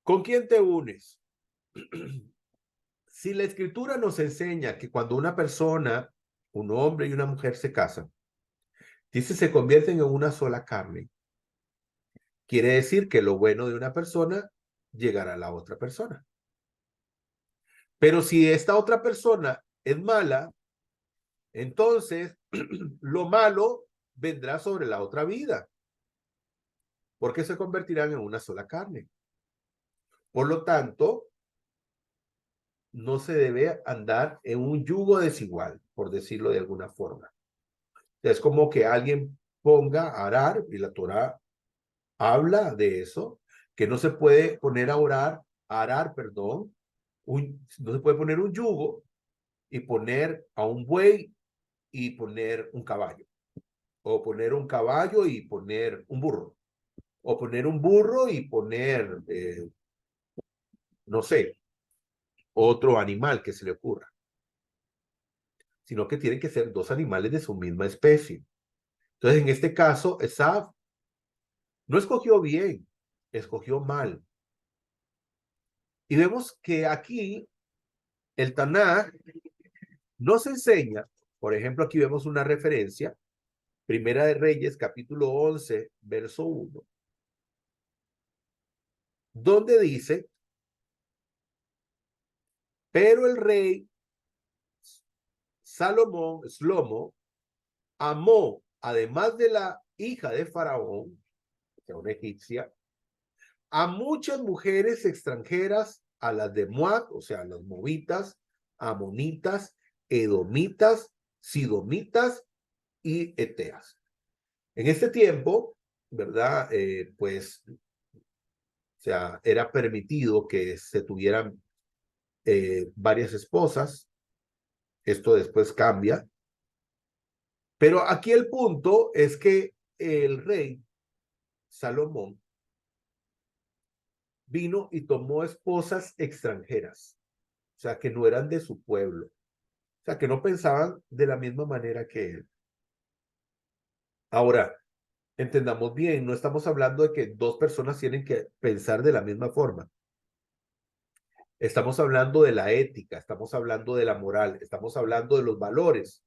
¿Con quién te unes? Si la escritura nos enseña que cuando una persona, un hombre y una mujer se casan, dice se convierten en una sola carne, quiere decir que lo bueno de una persona llegará a la otra persona. Pero si esta otra persona es mala, entonces lo malo vendrá sobre la otra vida, porque se convertirán en una sola carne. Por lo tanto, no se debe andar en un yugo desigual, por decirlo de alguna forma. Es como que alguien ponga a arar, y la Torá habla de eso, que no se puede poner a orar, a arar, perdón, no se puede poner un yugo y poner a un buey y poner un caballo, o poner un caballo y poner un burro, o poner un burro y poner, no sé, otro animal que se le ocurra, sino que tienen que ser dos animales de su misma especie. Entonces, en este caso, Esaf no escogió bien, escogió mal. Y vemos que aquí el Tanaj nos enseña, por ejemplo, aquí vemos una referencia, Primera de Reyes, capítulo 11, verso 1, donde dice, pero el rey Shlomo, amó, además de la hija de Faraón, que era una egipcia, a muchas mujeres extranjeras, a las de Moab, o sea, a las moabitas, amonitas, edomitas, sidomitas y eteas. En este tiempo, ¿verdad? Pues, o sea, era permitido que se tuvieran varias esposas. Esto después cambia. Pero aquí el punto es que el rey Salomón vino y tomó esposas extranjeras, o sea, que no eran de su pueblo, o sea, que no pensaban de la misma manera que él. Ahora, entendamos bien, no estamos hablando de que dos personas tienen que pensar de la misma forma. Estamos hablando de la ética, estamos hablando de la moral, estamos hablando de los valores,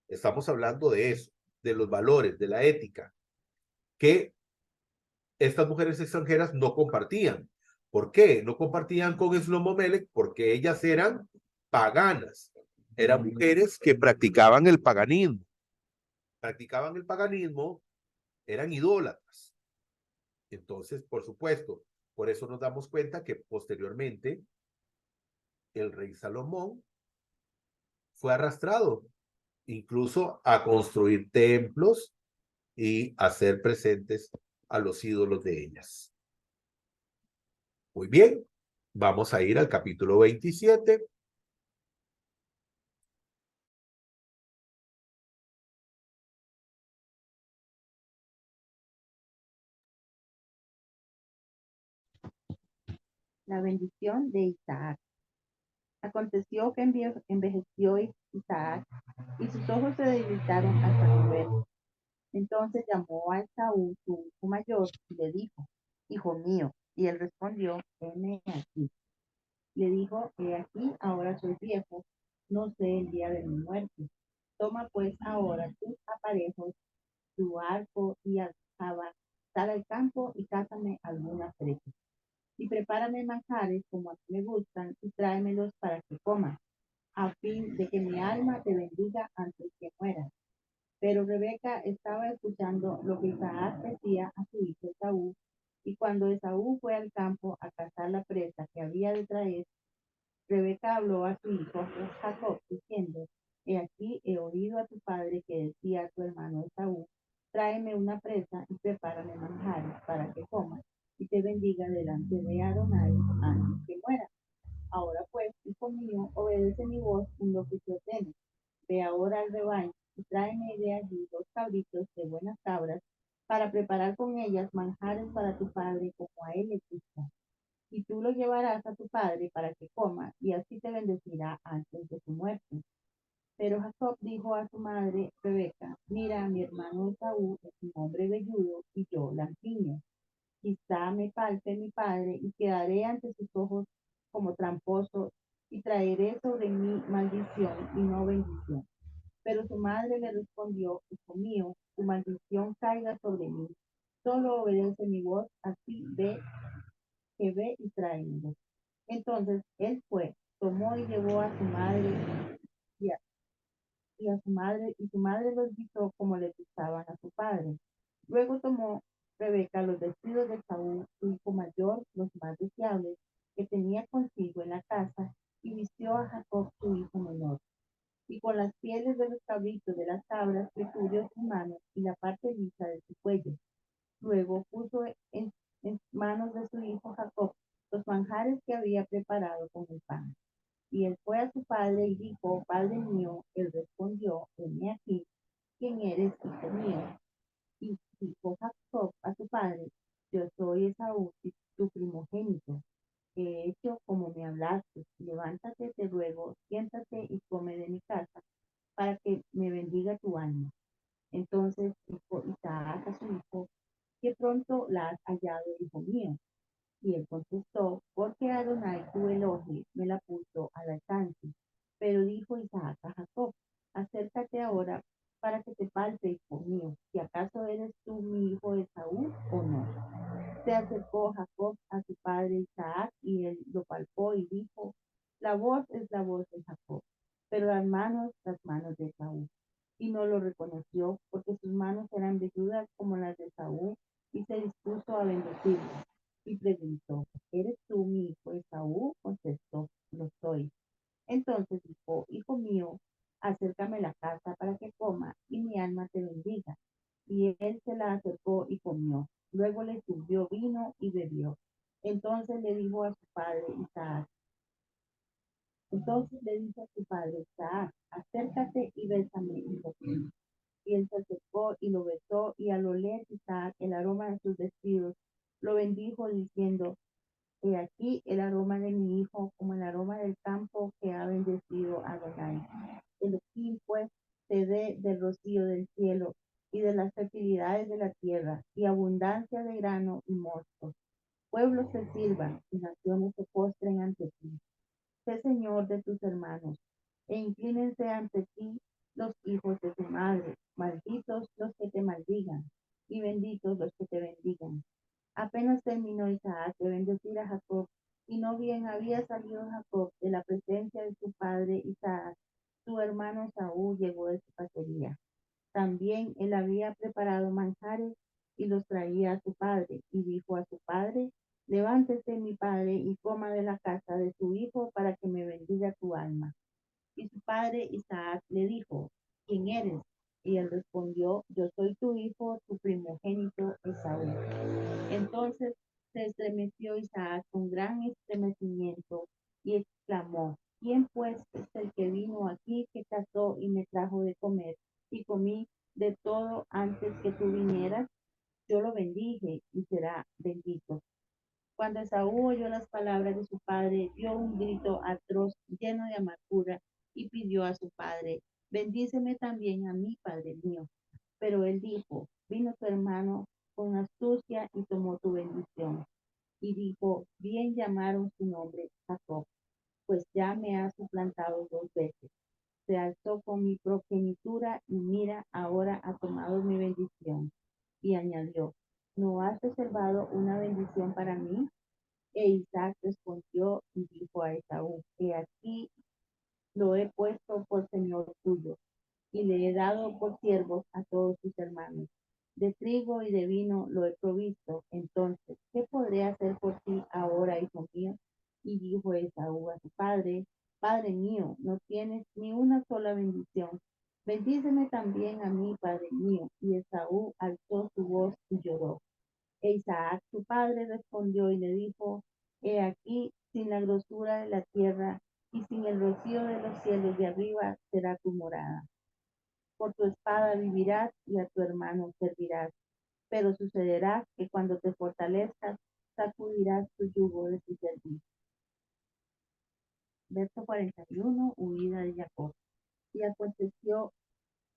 estamos hablando de eso, de los valores, de la ética, que estas mujeres extranjeras no compartían. ¿Por qué? No compartían con Shlomo Melech porque ellas eran paganas, eran mujeres que practicaban el paganismo. Practicaban el paganismo, eran idólatras. Entonces, por supuesto, por eso nos damos cuenta que posteriormente el rey Salomón fue arrastrado incluso a construir templos y hacer presentes a los ídolos de ellas. Muy bien, vamos a ir al capítulo 27. La bendición de Isaac. Aconteció que envejeció Isaac y sus ojos se debilitaron hasta morir. Entonces llamó a Esaú, su hijo mayor, y le dijo, hijo mío. Y él respondió, heme aquí. Le dijo, he aquí, ahora soy viejo, no sé el día de mi muerte. Toma pues ahora tus aparejos, tu arco y aljaba, sal al campo y cázame algunas presas. Y prepárame manjares como a ti me gustan y tráemelos para que coma, a fin de que mi alma te bendiga antes que muera. Pero Rebeca estaba escuchando lo que Isaac decía a su hijo Esaú, y cuando Esaú fue al campo a cazar la presa que había de traer, Rebeca habló a su hijo Jacob, diciendo, he aquí he oído a tu padre que decía a tu hermano Esaú, tráeme una presa y prepárame manjares para que comas y te bendiga delante de Adonai antes que muera. Ahora pues, hijo mío, obedece mi voz en lo que te ordeno. Ve ahora al rebaño y tráeme de allí 2 cabritos de buenas cabras para preparar con ellas manjares para tu padre como a él le gusta. Y tú lo llevarás a tu padre para que coma y así te bendecirá antes de su muerte. Pero Jacob dijo a su madre Rebeca, mira, mi hermano Esaú es un hombre velludo y yo lampiño. Quizá me falte mi padre y quedaré ante sus ojos como tramposo y traeré sobre mí maldición y no bendición. Pero su madre le respondió, hijo mío, tu maldición caiga sobre mí. Solo obedece mi voz, así ve y tráemelo. Entonces él fue, tomó y llevó a su madre y a su madre, y su madre los vistió como le gustaban a su padre. Luego tomó Rebeca los vestidos de Saúl, su hijo mayor, los más deseables, que tenía consigo en la casa, y vistió a Jacob, su hijo menor. Y con las pieles de los cabritos de las cabras le cubrió sus manos y la parte lisa de su cuello. Luego puso en manos de su hijo Jacob los manjares que había preparado con el pan. Y él fue a su padre y dijo, Padre mío. Él respondió, heme aquí, ¿quién eres, hijo mío? Y dijo Jacob a su padre, yo soy Esaú, tu primogénito. He hecho como me hablaste. Levántate, te ruego, siéntate y come de mi casa, para que me bendiga tu alma. Entonces dijo Isaac a su hijo, que pronto la has hallado, hijo mío. Y él contestó, porque Adonai tu Elohim me la puso al alcance. Pero dijo Isaac a Jacob, acércate ahora para que te palpe, hijo mío, si acaso eres tú mi hijo Esaú o no. Se acercó Jacob a su padre Isaac y él lo palpó y dijo, la voz es la voz de Jacob, pero las manos de Esaú. Y no lo reconoció porque sus manos eran velludas como las de Esaú y se dispuso a bendecirlo. Y preguntó, ¿eres tú mi hijo Esaú? Contestó, lo soy. Entonces dijo, hijo mío, acércame la casa para que coma y mi alma te bendiga. Y él se la acercó y comió. Luego le sirvió vino y bebió. Entonces le dijo a su padre Isaac, entonces le dijo a su padre Isaac, acércate y bésame, hijo mío. Y él se acercó y lo besó, y al oler Isaac el aroma de sus vestidos, lo bendijo diciendo, he aquí el aroma de mi hijo, como el aroma del campo que ha bendecido a Adonai. Elohim, pues, te dé del rocío del cielo y de las fertilidades de la tierra, y abundancia de grano y mosto. Pueblos te sirvan y naciones se postren ante ti. Sé Señor de tus hermanos, e inclínense ante ti los hijos de tu madre. Malditos los que te maldigan, y benditos los que te bendigan. Apenas terminó Isaac de bendecir a Jacob, y no bien había salido Jacob de la presencia de su padre Isaac, su hermano Saúl llegó de su cacería. También él había preparado manjares y los traía a su padre, y dijo a su padre, levántese mi padre y coma de la casa de su hijo para que me bendiga tu alma. Y su padre Isaac le dijo, ¿quién eres? Y él respondió, yo soy tu hijo, tu primogénito Esaú. Entonces se estremeció Isaac con gran estremecimiento y exclamó, ¿quién pues es el que vino aquí, que cazó y me trajo de comer? Y comí de todo antes que tú vinieras. Yo lo bendije y será bendito. Cuando Esaú oyó las palabras de su padre, dio un grito atroz, lleno de amargura, y pidió a su padre, bendíceme también a mí, padre mío. Pero él dijo, vino tu hermano con astucia y tomó tu bendición. Y dijo, bien llamaron su nombre Jacob, pues ya me ha suplantado 2 veces. se alzó con mi progenitura y mira, ahora ha tomado mi bendición. Y añadió, ¿no has reservado una bendición para mí? E Isaac respondió y dijo a Esaú, he aquí lo he puesto por señor tuyo, y le he dado por siervos a todos sus hermanos. De trigo y de vino lo he provisto. Entonces, ¿qué podré hacer por ti ahora, hijo mío? Y dijo Esaú a su padre, Padre mío, no tienes ni una sola bendición. Bendíceme también a mí, Padre mío. Y Esaú alzó su voz y lloró. E Isaac, su padre, respondió y le dijo, he aquí, sin la grosura de la tierra y sin el rocío de los cielos de arriba será tu morada. Por tu espada vivirás y a tu hermano servirás. Pero sucederá que cuando te fortalezcas, sacudirás tu yugo de tu servicio. Verso 41, huida de Jacob. Y aconteció,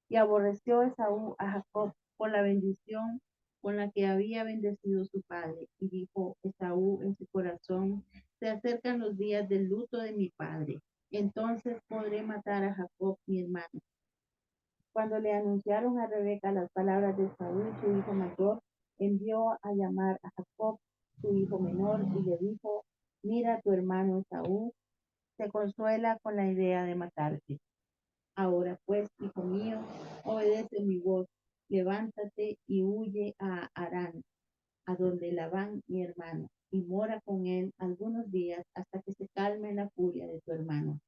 y aborreció Esaú a Jacob por la bendición con la que había bendecido su padre. Y dijo Esaú en su corazón, se acercan los días del luto de mi padre. Entonces podré matar a Jacob, mi hermano. Cuando le anunciaron a Rebeca las palabras de Saúl, su hijo mayor, envió a llamar a Jacob, su hijo menor, y le dijo, mira, tu hermano Esaú se consuela con la idea de matarte. Ahora pues, hijo mío, obedece mi voz, levántate y huye a Harán, a donde Labán, mi hermano, y mora con él algunos días hasta que se calme la furia de tu hermano,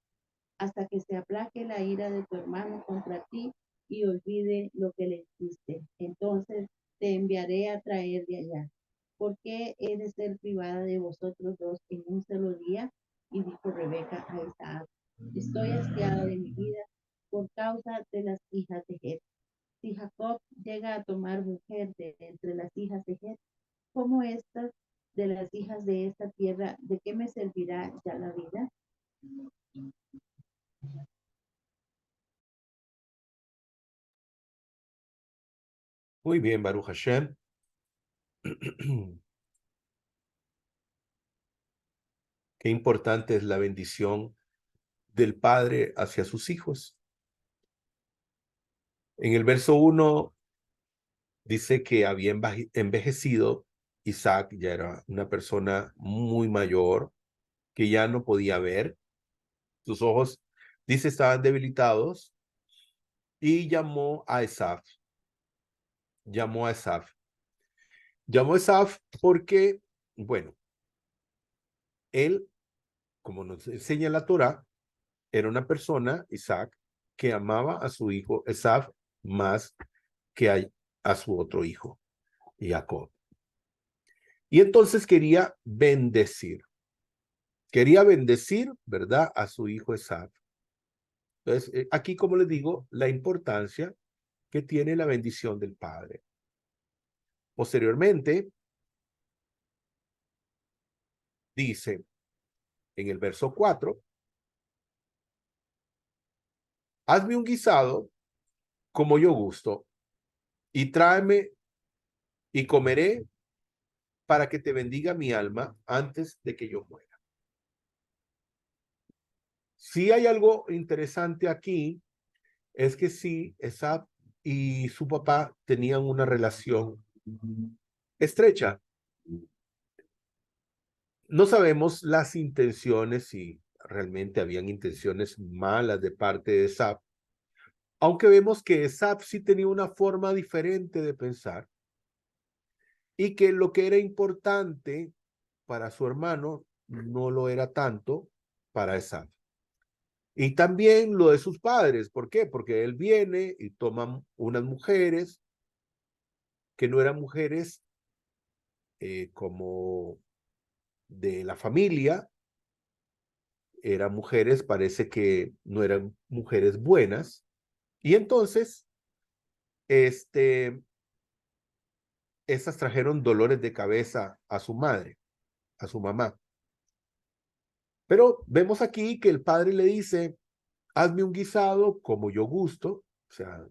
hasta que se aplaque la ira de tu hermano contra ti y olvide lo que le hiciste. Entonces te enviaré a traer de allá. ¿Por qué he de ser privada de vosotros dos en un solo día? Y dijo Rebeca a Isaac, estoy hastiada de mi vida por causa de las hijas de Het. Si Jacob llega a tomar mujer de entre las hijas de Het, ¿cómo estas de las hijas de esta tierra, de qué me servirá ya la vida? Muy bien, Baruch Hashem. Qué importante es la bendición del padre hacia sus hijos. En el verso 1 dice que había envejecido. Isaac ya era una persona muy mayor que ya no podía ver. Sus ojos, dice, estaban debilitados y llamó a Esaf. Llamó a Esaf. Llamó a Esaf porque, bueno, él, como nos enseña la Torá, era una persona, Isaac, que amaba a su hijo Esaf más que a su otro hijo, Jacob. Y entonces quería bendecir, ¿verdad?, a su hijo Esaf. Entonces, aquí, como les digo, la importancia que tiene la bendición del padre. Posteriormente, dice en el verso 4, hazme un guisado como yo gusto y tráeme y comeré para que te bendiga mi alma antes de que yo muera. Sí hay algo interesante aquí, es que sí, Esaf y su papá tenían una relación estrecha. No sabemos las intenciones, si realmente habían intenciones malas de parte de Esaf, aunque vemos que Esaf sí tenía una forma diferente de pensar y que lo que era importante para su hermano no lo era tanto para Esaf. Y también lo de sus padres. ¿Por qué? Porque él viene y toma unas mujeres que no eran mujeres como de la familia, eran mujeres, parece que no eran mujeres buenas. Y entonces, estas trajeron dolores de cabeza a su madre, a su mamá. Pero vemos aquí que el padre le dice, hazme un guisado como yo gusto. O sea,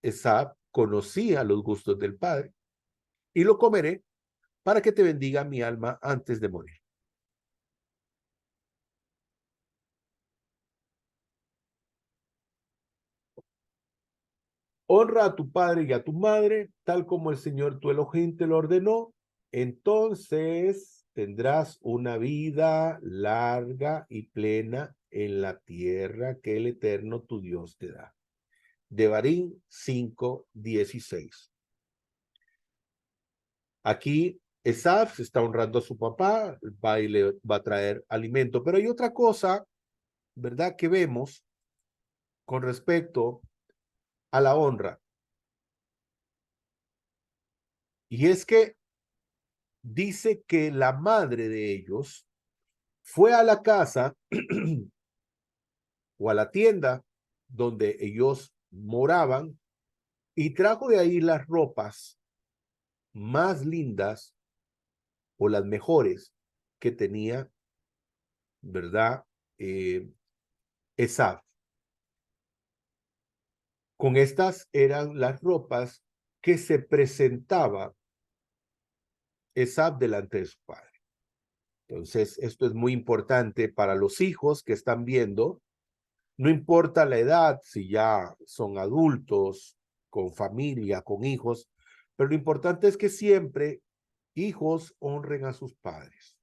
Esaf conocía los gustos del padre y lo comeré para que te bendiga mi alma antes de morir. honra a tu padre y a tu madre, tal como el Señor tu Elohim te lo ordenó, entonces tendrás una vida larga y plena en la tierra que el Eterno tu Dios te da. Devarim 5:16. Aquí Esaf está honrando a su papá, va y le va a traer alimento. Pero hay otra cosa, ¿verdad?, que vemos con respecto a la honra. Y es que dice que la madre de ellos fue a la casa o a la tienda donde ellos moraban y trajo de ahí las ropas más lindas o las mejores que tenía, ¿verdad? Esaf. Con estas eran las ropas que se presentaba Esaf delante de su padre. Entonces, esto es muy importante para los hijos que están viendo. No importa la edad, si ya son adultos, con familia, con hijos, pero lo importante es que siempre hijos honren a sus padres.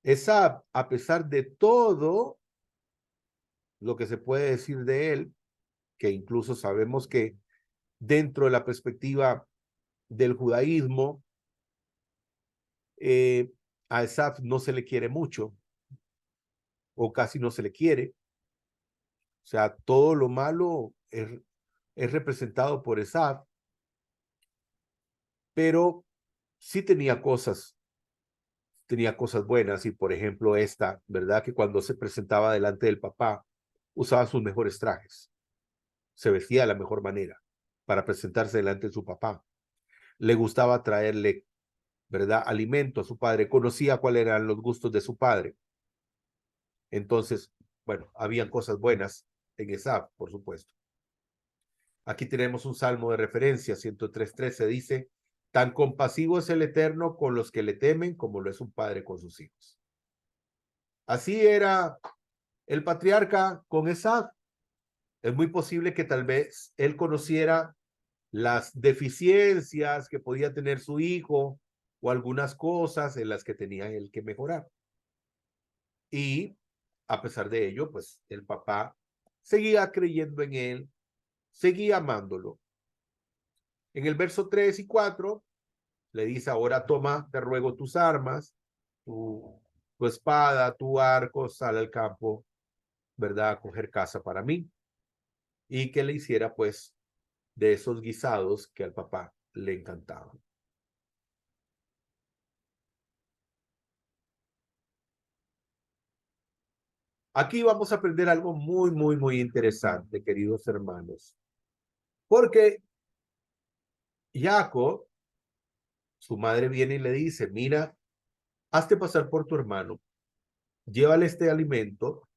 Esaf, a pesar de todo lo que se puede decir de él, que incluso sabemos que dentro de la perspectiva del judaísmo, a Esaf no se le quiere mucho, o casi no se le quiere. O sea, todo lo malo es representado por Esaf, pero sí tenía cosas buenas, y por ejemplo esta, ¿verdad? Que cuando se presentaba delante del papá, usaba sus mejores trajes, se vestía de la mejor manera para presentarse delante de su papá. Le gustaba traerle, ¿verdad?, alimento a su padre, conocía cuáles eran los gustos de su padre. Entonces, bueno, habían cosas buenas en Esaf, por supuesto. Aquí tenemos un salmo de referencia, 103:13, dice: tan compasivo es el Eterno con los que le temen como lo es un padre con sus hijos. Así era el patriarca con Esaf. Es muy posible que tal vez él conociera las deficiencias que podía tener su hijo o algunas cosas en las que tenía él que mejorar. Y a pesar de ello, pues el papá seguía creyendo en él, seguía amándolo. En el verso 3 y 4 le dice: ahora toma, te ruego, tus armas, tu espada, tu arco, sal al campo, ¿verdad?, a coger caza para mí. Y que le hiciera pues de esos guisados que al papá le encantaban. Aquí vamos a aprender algo muy, muy, muy interesante, queridos hermanos. Porque Jacob, su madre, viene y le dice: mira, hazte pasar por tu hermano, llévale este alimento,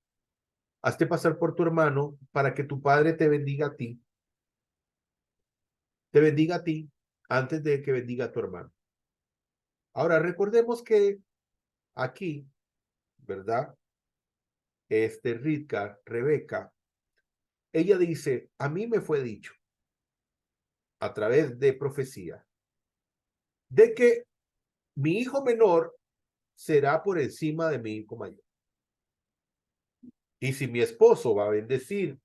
hazte pasar por tu hermano para que tu padre te bendiga a ti antes de que bendiga a tu hermano. Ahora, recordemos que aquí, ¿verdad? Rebeca, ella dice: a mí me fue dicho a través de profecía de que mi hijo menor será por encima de mi hijo mayor. Y si mi esposo va a bendecir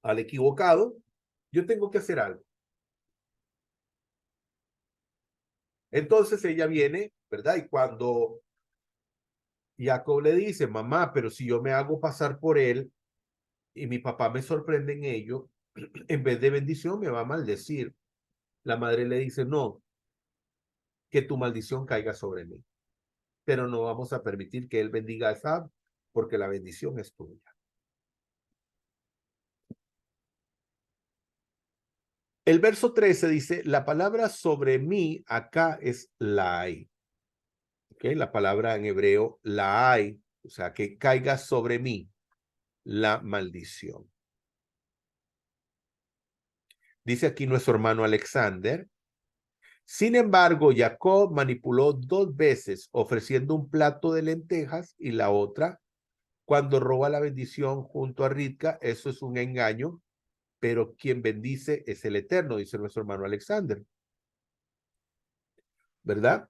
al equivocado, yo tengo que hacer algo. Entonces ella viene, ¿verdad? Y cuando Jacob le dice: mamá, pero si yo me hago pasar por él y mi papá me sorprende en ello, en vez de bendición me va a maldecir. La madre le dice: no, que tu maldición caiga sobre mí, pero no vamos a permitir que él bendiga a Esab, porque la bendición es tuya. El verso 13 dice: la palabra sobre mí acá es laai. ¿Okay? La palabra en hebreo laai, o sea, que caiga sobre mí la maldición. Dice aquí nuestro hermano Alexander: sin embargo, Jacob manipuló 2 veces, ofreciendo un plato de lentejas y la otra cuando roba la bendición junto a Rivka. Eso es un engaño pero quien bendice es el Eterno, dice nuestro hermano Alexander. ¿Verdad?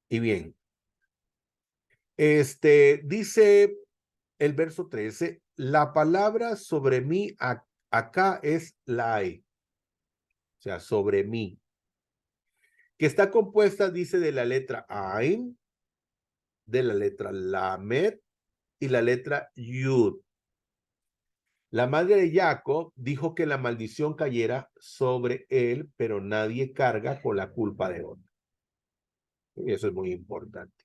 Y bien, dice el verso 13, la palabra sobre mí acá es lai, o sea, sobre mí, que está compuesta, dice, de la letra Ain, de la letra Lamed y la letra Yud. La madre de Jacob dijo que la maldición cayera sobre él, pero nadie carga con la culpa de otro. Y eso es muy importante.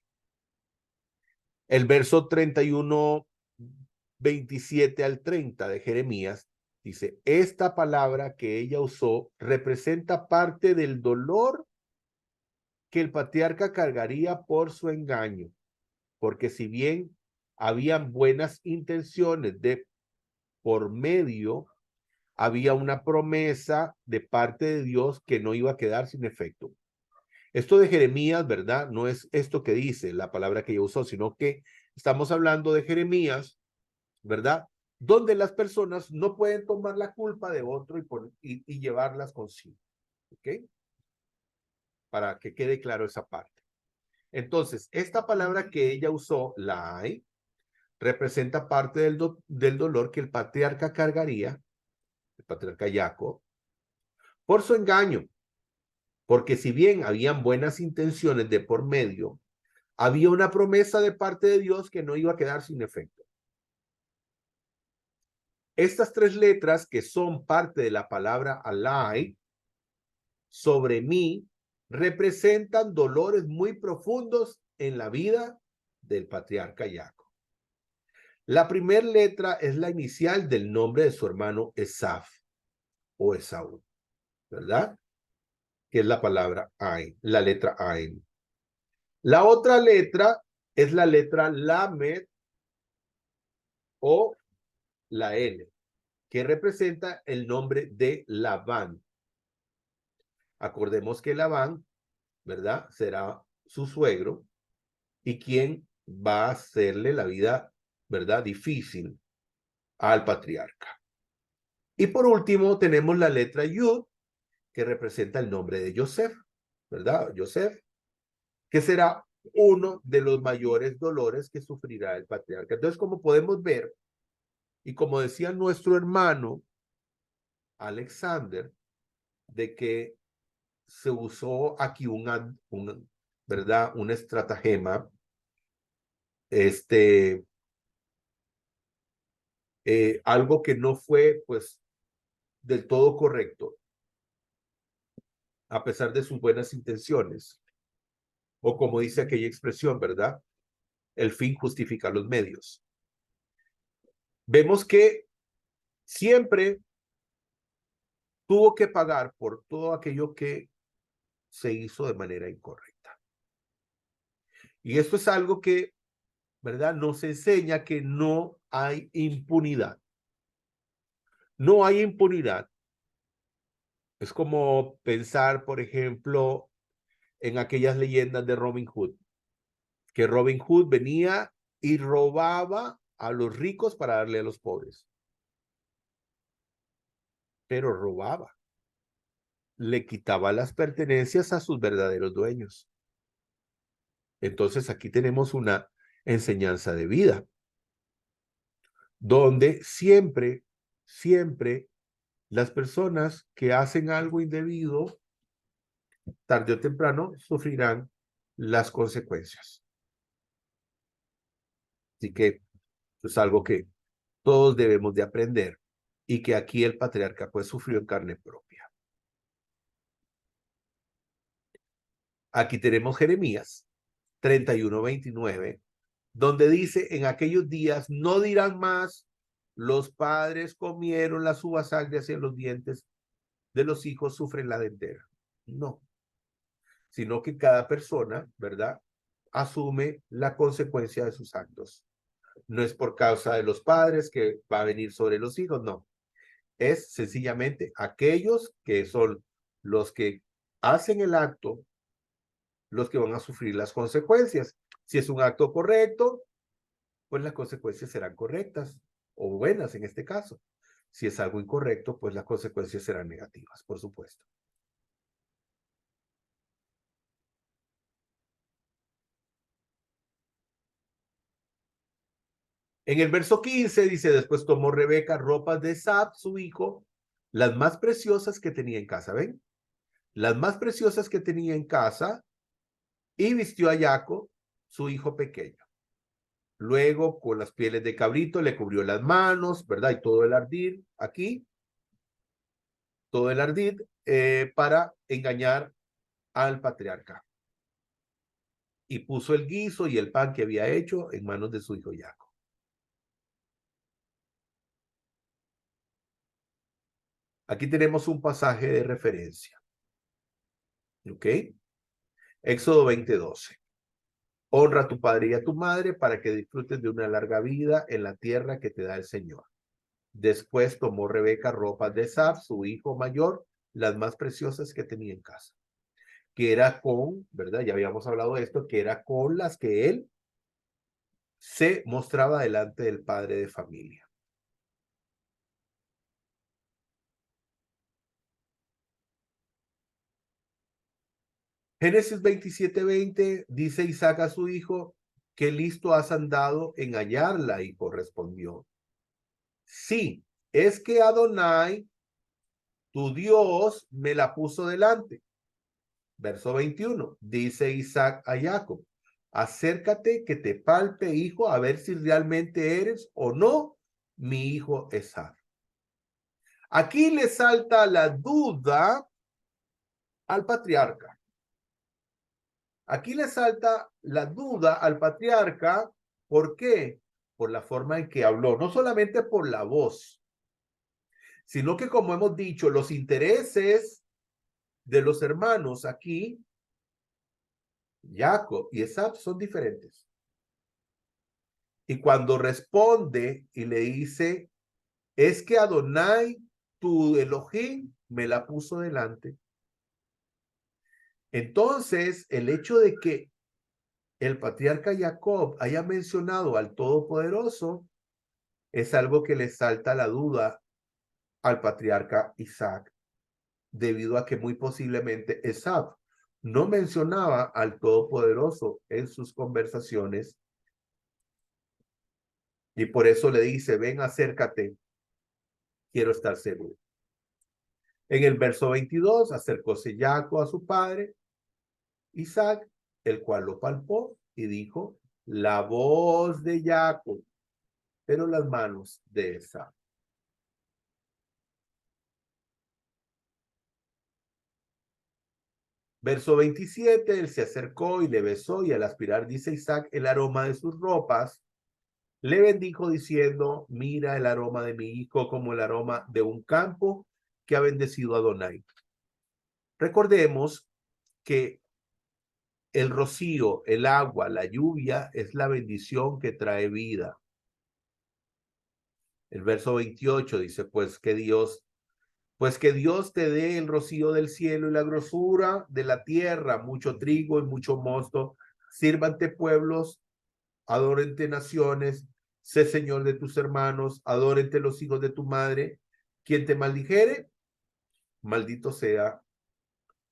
El verso 31, 27 al 30 de Jeremías dice, esta palabra que ella usó representa parte del dolor que el patriarca cargaría por su engaño, porque si bien habían buenas intenciones de por medio, había una promesa de parte de Dios que no iba a quedar sin efecto. Esto de Jeremías, ¿verdad? No es esto que dice la palabra que ella usó, sino que estamos hablando de Jeremías, ¿verdad? Donde las personas no pueden tomar la culpa de otro y llevarlas consigo. ¿Ok? Para que quede claro esa parte. Entonces, esta palabra que ella usó, la hay, representa parte del dolor que el patriarca cargaría, el patriarca Jacob, por su engaño. Porque si bien habían buenas intenciones de por medio, había una promesa de parte de Dios que no iba a quedar sin efecto. Estas tres letras que son parte de la palabra alai, sobre mí, representan dolores muy profundos en la vida del patriarca Jacob. La primera letra es la inicial del nombre de su hermano Esaf o Esaú, ¿verdad? Que es la palabra Ain, la letra Ain. La otra letra es la letra Lamed o la L, que representa el nombre de Labán. Acordemos que Labán, ¿verdad? Será su suegro y quien va a hacerle la vida, ¿verdad? Difícil al patriarca. Y por último tenemos la letra Yud, que representa el nombre de Yosef, ¿verdad? Yosef, que será uno de los mayores dolores que sufrirá el patriarca. Entonces, como podemos ver, y como decía nuestro hermano Alexander, de que se usó aquí ¿verdad? Un estratagema, algo que no fue, pues, del todo correcto, a pesar de sus buenas intenciones. O como dice aquella expresión, ¿verdad? El fin justifica los medios. Vemos que siempre tuvo que pagar por todo aquello que se hizo de manera incorrecta. Y esto es algo que, ¿verdad? Nos enseña que no hay impunidad. No hay impunidad. Es como pensar, por ejemplo, en aquellas leyendas de Robin Hood, que Robin Hood venía y robaba a los ricos para darle a los pobres. Pero robaba. Le quitaba las pertenencias a sus verdaderos dueños. Entonces aquí tenemos una enseñanza de vida, donde siempre las personas que hacen algo indebido, tarde o temprano, sufrirán las consecuencias. Así que es algo que todos debemos de aprender y que aquí el patriarca pues sufrió en carne propia. Aquí tenemos Jeremías 31:29, donde dice, en aquellos días no dirán más, los padres comieron las uvas agrias y en los dientes de los hijos sufren la dentera. No, sino que cada persona, ¿verdad? Asume la consecuencia de sus actos. No es por causa de los padres que va a venir sobre los hijos, no. Es sencillamente aquellos que son los que hacen el acto, los que van a sufrir las consecuencias. Si es un acto correcto, pues las consecuencias serán correctas o buenas en este caso. Si es algo incorrecto, pues las consecuencias serán negativas, por supuesto. En el verso 15 dice, después tomó Rebeca ropas de Esab, su hijo, las más preciosas que tenía en casa, ¿ven? Las más preciosas que tenía en casa, y vistió a Jacob, su hijo pequeño. Luego, con las pieles de cabrito, le cubrió las manos, ¿verdad? Y todo el ardid aquí, todo el ardid, para engañar al patriarca. Y puso el guiso y el pan que había hecho en manos de su hijo Jacob. Aquí tenemos un pasaje de referencia. ¿Ok? Éxodo 20:12. Honra a tu padre y a tu madre para que disfrutes de una larga vida en la tierra que te da el Señor. Después tomó Rebeca ropas de Esab, su hijo mayor, las más preciosas que tenía en casa, que era con, ¿verdad? Ya habíamos hablado de esto, que era con las que él se mostraba delante del padre de familia. Génesis 27:20 dice Isaac a su hijo, qué listo has andado en hallarla, y correspondió. Sí, es que Adonai, tu Dios, me la puso delante. Verso 21, dice Isaac a Jacob, acércate que te palpe, hijo, a ver si realmente eres o no mi hijo Esaú. Aquí le salta la duda al patriarca. Aquí le salta la duda al patriarca. ¿Por qué? Por la forma en que habló, no solamente por la voz, sino que, como hemos dicho, los intereses de los hermanos aquí, Jacob y Esaú, son diferentes. Y cuando responde y le dice, es que Adonai, tu Elohim, me la puso delante. Entonces, el hecho de que el patriarca Jacob haya mencionado al Todopoderoso es algo que le salta la duda al patriarca Isaac, debido a que muy posiblemente Esaú no mencionaba al Todopoderoso en sus conversaciones, y por eso le dice, ven, acércate, quiero estar seguro. En el verso 22, acercóse Jacob a su padre Isaac, el cual lo palpó y dijo, la voz de Jacob, pero las manos de Esaú. Verso 27, él se acercó y le besó, y al aspirar, dice Isaac, el aroma de sus ropas, le bendijo diciendo, mira el aroma de mi hijo como el aroma de un campo que ha bendecido a Adonai. Recordemos que el rocío, el agua, la lluvia es la bendición que trae vida. El verso 28 dice, pues que Dios te dé el rocío del cielo y la grosura de la tierra, mucho trigo y mucho mosto. Sírvante pueblos, adórente naciones, sé señor de tus hermanos, adórente los hijos de tu madre. Quien te maldijere, maldito sea,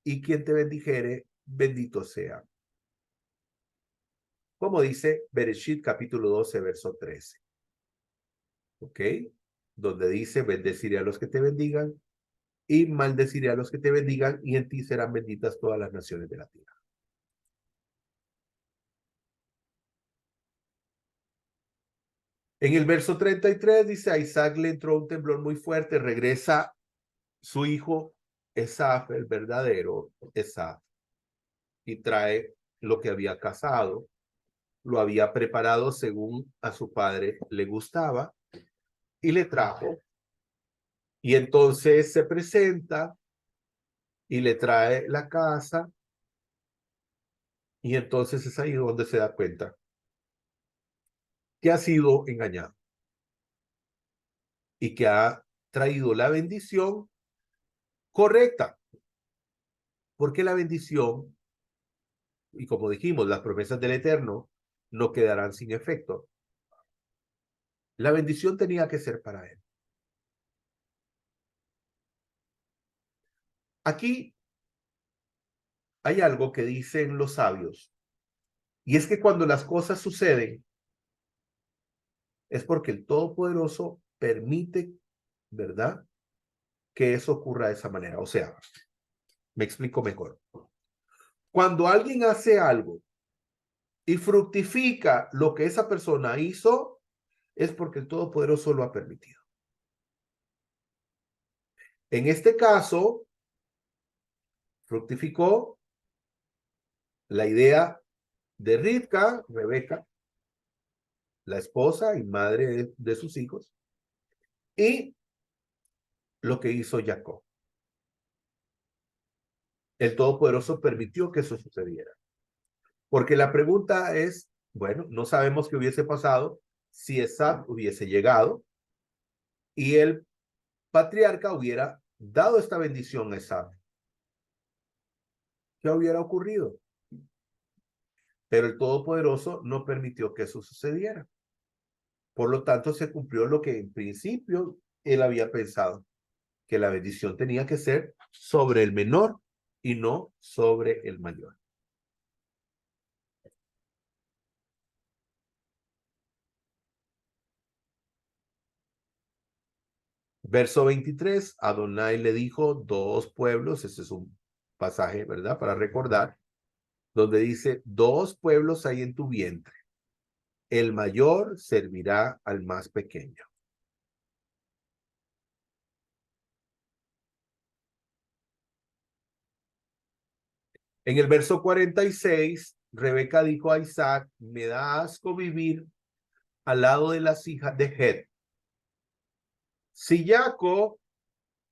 y quien te bendijere, bendito sea. Como dice Bereshit capítulo 12, verso 13. ¿Ok? Donde dice, bendeciré a los que te bendigan y maldeciré a los que te bendigan, y en ti serán benditas todas las naciones de la tierra. En el verso 33 dice, a Isaac le entró un temblor muy fuerte, regresa su hijo Esaú, el verdadero Esaú, y trae lo que había cazado, lo había preparado según a su padre le gustaba, y le trajo, y entonces se presenta y le trae la casa, y entonces es ahí donde se da cuenta que ha sido engañado y que ha traído la bendición correcta, porque la bendición, y como dijimos, las promesas del Eterno no quedarán sin efecto. La bendición tenía que ser para él. Aquí hay algo que dicen los sabios, y es que cuando las cosas suceden, es porque el Todopoderoso permite, ¿verdad?, que eso ocurra de esa manera. O sea, me explico mejor. Cuando alguien hace algo y fructifica lo que esa persona hizo, es porque el Todopoderoso lo ha permitido. En este caso, fructificó la idea de Rivka, Rebeca, la esposa y madre de sus hijos, y lo que hizo Jacob. El Todopoderoso permitió que eso sucediera. Porque la pregunta es, bueno, no sabemos qué hubiese pasado si Esaf hubiese llegado y el patriarca hubiera dado esta bendición a Esaf. ¿Qué hubiera ocurrido? Pero el Todopoderoso no permitió que eso sucediera. Por lo tanto, se cumplió lo que en principio él había pensado, que la bendición tenía que ser sobre el menor y no sobre el mayor. Verso 23, Adonai le dijo, dos pueblos, ese es un pasaje, ¿verdad?, para recordar, donde dice, dos pueblos hay en tu vientre, el mayor servirá al más pequeño. En el verso 46, Rebeca dijo a Isaac, me da asco vivir al lado de las hijas de Het. Si Jacob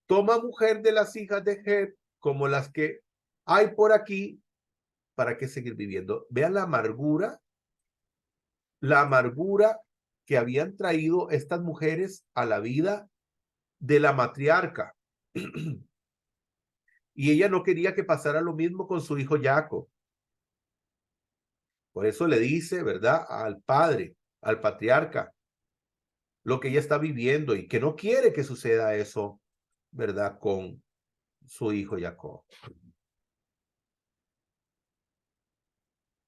toma mujer de las hijas de Het, como las que hay por aquí, ¿para qué seguir viviendo? Vean la amargura que habían traído estas mujeres a la vida de la matriarca. Y ella no quería que pasara lo mismo con su hijo Jacob. Por eso le dice, ¿verdad?, al padre, al patriarca, lo que ella está viviendo y que no quiere que suceda eso, ¿verdad?, con su hijo Jacob.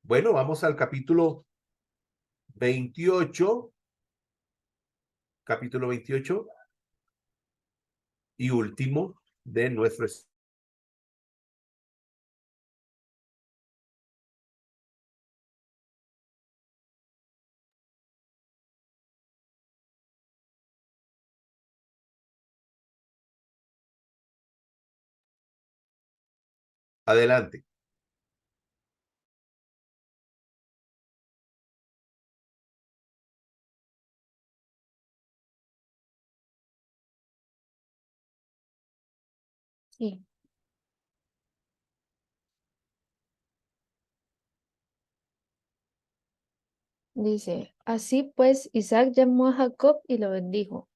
Bueno, vamos al capítulo 28, capítulo 28 y último de nuestro. Adelante. Sí, dice, así pues Isaac llamó a Jacob y lo bendijo,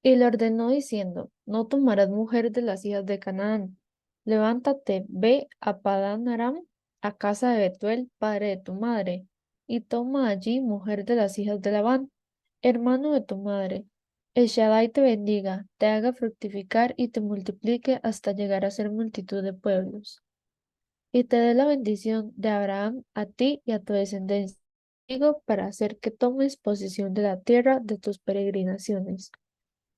y le ordenó diciendo, no tomarás mujer de las hijas de Canaán. Levántate, ve a Padán Aram, a casa de Betuel, padre de tu madre, y toma allí mujer de las hijas de Labán, hermano de tu madre. El Shaddai te bendiga, te haga fructificar y te multiplique hasta llegar a ser multitud de pueblos. Y te dé la bendición de Abraham a ti y a tu descendencia contigo para hacer que tomes posesión de la tierra de tus peregrinaciones,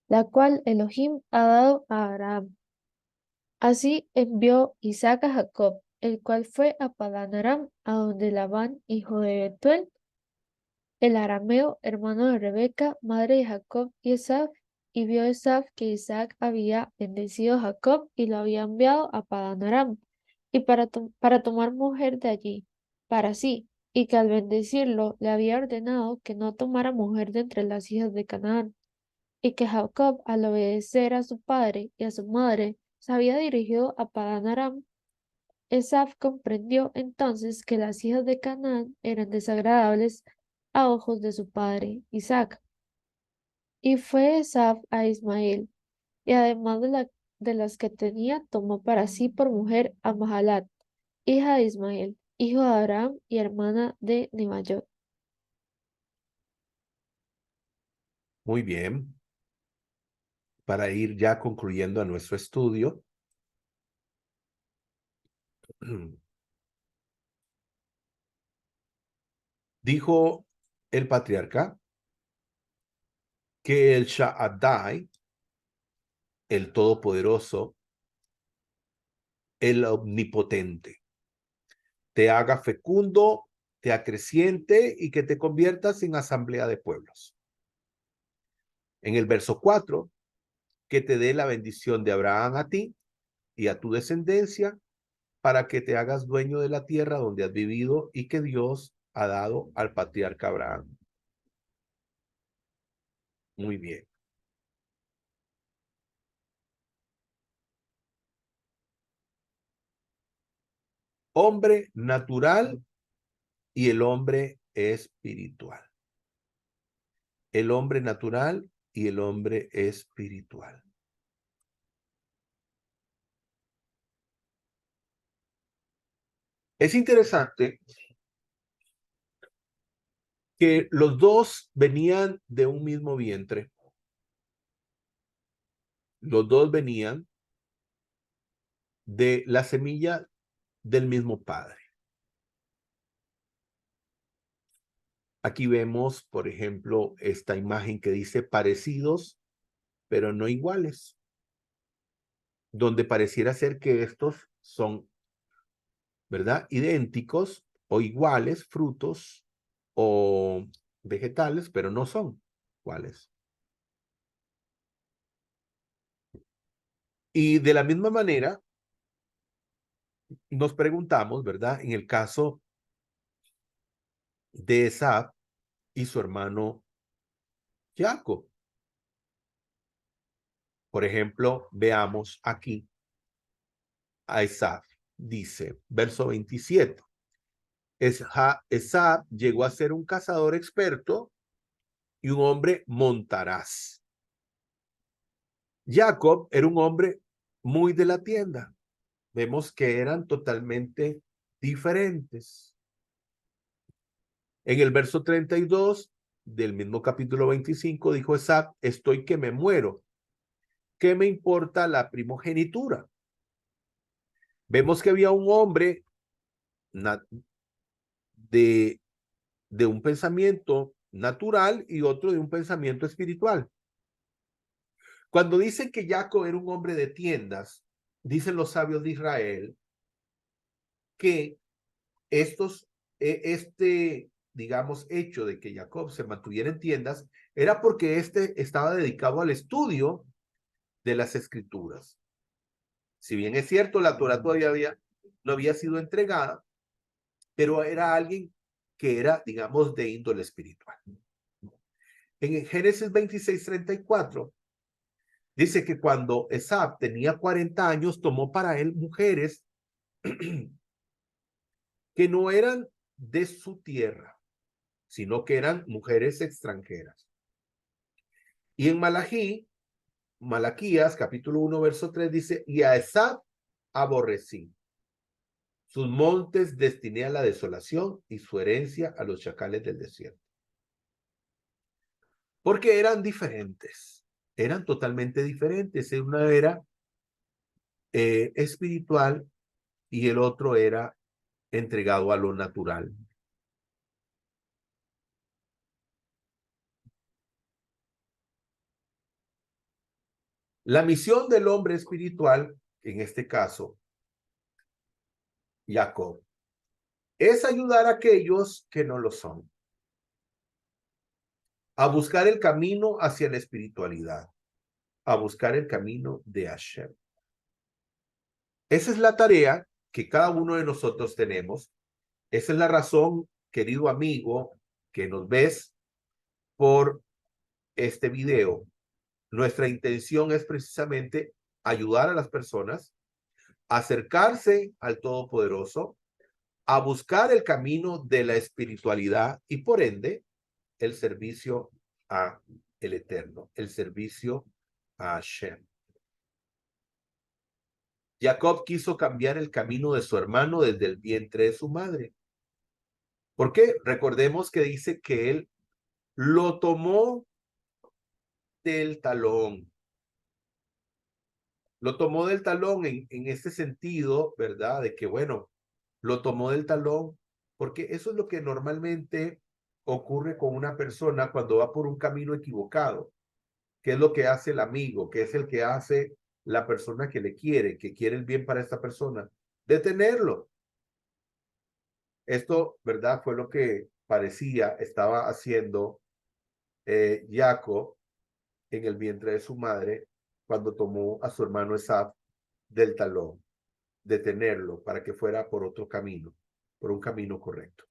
la cual Elohim ha dado a Abraham. Así envió Isaac a Jacob, el cual fue a Padán Aram, a donde Labán, hijo de Betuel, el arameo, hermano de Rebeca, madre de Jacob y Esaf, y vio Esaf que Isaac había bendecido a Jacob y lo había enviado a Padán Aram, y para tomar mujer de allí, para sí, y que al bendecirlo le había ordenado que no tomara mujer de entre las hijas de Canaán, y que Jacob, al obedecer a su padre y a su madre, se había dirigido a Padán Aram. Esaf comprendió entonces que las hijas de Canaán eran desagradables a ojos de su padre Isaac. Y fue Esaf a Ismael, y además de las que tenía, tomó para sí por mujer a Mahalat, hija de Ismael, hijo de Abraham y hermana de Nebayot. Muy bien. Para ir ya concluyendo a nuestro estudio, Dijo el patriarca que el Shaddai, el Todopoderoso, el Omnipotente, te haga fecundo, te acreciente y que te conviertas en asamblea de pueblos. En el verso 4, que te dé la bendición de Abraham a ti y a tu descendencia, para que te hagas dueño de la tierra donde has vivido y que Dios ha dado al patriarca Abraham. Muy bien. Hombre natural y el hombre espiritual. El hombre natural y el hombre espiritual. Es interesante que los dos venían de un mismo vientre. Los dos venían de la semilla del mismo padre. Aquí vemos, por ejemplo, esta imagen que dice parecidos, pero no iguales, donde pareciera ser que estos son, ¿verdad?, idénticos o iguales, frutos o vegetales, pero no son iguales. Y de la misma manera, nos preguntamos, ¿verdad?, en el caso de Esaú y su hermano Jacob. Por ejemplo, veamos aquí a Esaú. Dice, verso 27. Esaú llegó a ser un cazador experto y un hombre montaraz. Jacob era un hombre muy de la tienda. Vemos que eran totalmente diferentes. En el verso 32 del mismo capítulo 25 dijo Esaú, estoy que me muero. ¿Qué me importa la primogenitura? Vemos que había un hombre de un pensamiento natural y otro de un pensamiento espiritual. Cuando dicen que Jacob era un hombre de tiendas, dicen los sabios de Israel que digamos, hecho de que Jacob se mantuviera en tiendas era porque estaba dedicado al estudio de las escrituras. Si bien es cierto, la Torá todavía no había sido entregada, pero era alguien que era, digamos, de índole espiritual. En Génesis 26:34 dice que cuando Esaú tenía 40 años, tomó para él mujeres que no eran de su tierra, sino que eran mujeres extranjeras. Y en Malaquías, capítulo 1, verso 3, dice, y a Esaú aborrecí. Sus montes destiné a la desolación y su herencia a los chacales del desierto. Porque eran diferentes, eran totalmente diferentes. Una era espiritual y el otro era entregado a lo natural. La misión del hombre espiritual, en este caso, Jacob, es ayudar a aquellos que no lo son, a buscar el camino hacia la espiritualidad, a buscar el camino de Hashem. Esa es la tarea que cada uno de nosotros tenemos. Esa es la razón, querido amigo, que nos ves por este video. Nuestra intención es precisamente ayudar a las personas a acercarse al Todopoderoso, a buscar el camino de la espiritualidad y por ende el servicio a el Eterno, el servicio a Hashem. Jacob quiso cambiar el camino de su hermano desde el vientre de su madre. ¿Por qué? Recordemos que dice que él lo tomó del talón. Lo tomó del talón en este sentido, ¿verdad? De que, bueno, lo tomó del talón, porque eso es lo que normalmente ocurre con una persona cuando va por un camino equivocado. ¿Qué es lo que hace el amigo? ¿Qué es el que hace la persona que le quiere, que quiere el bien para esta persona? Detenerlo. Esto, ¿verdad? Fue lo que parecía estaba haciendo Jacob en el vientre de su madre cuando tomó a su hermano Esaf del talón, detenerlo para que fuera por otro camino, por un camino correcto.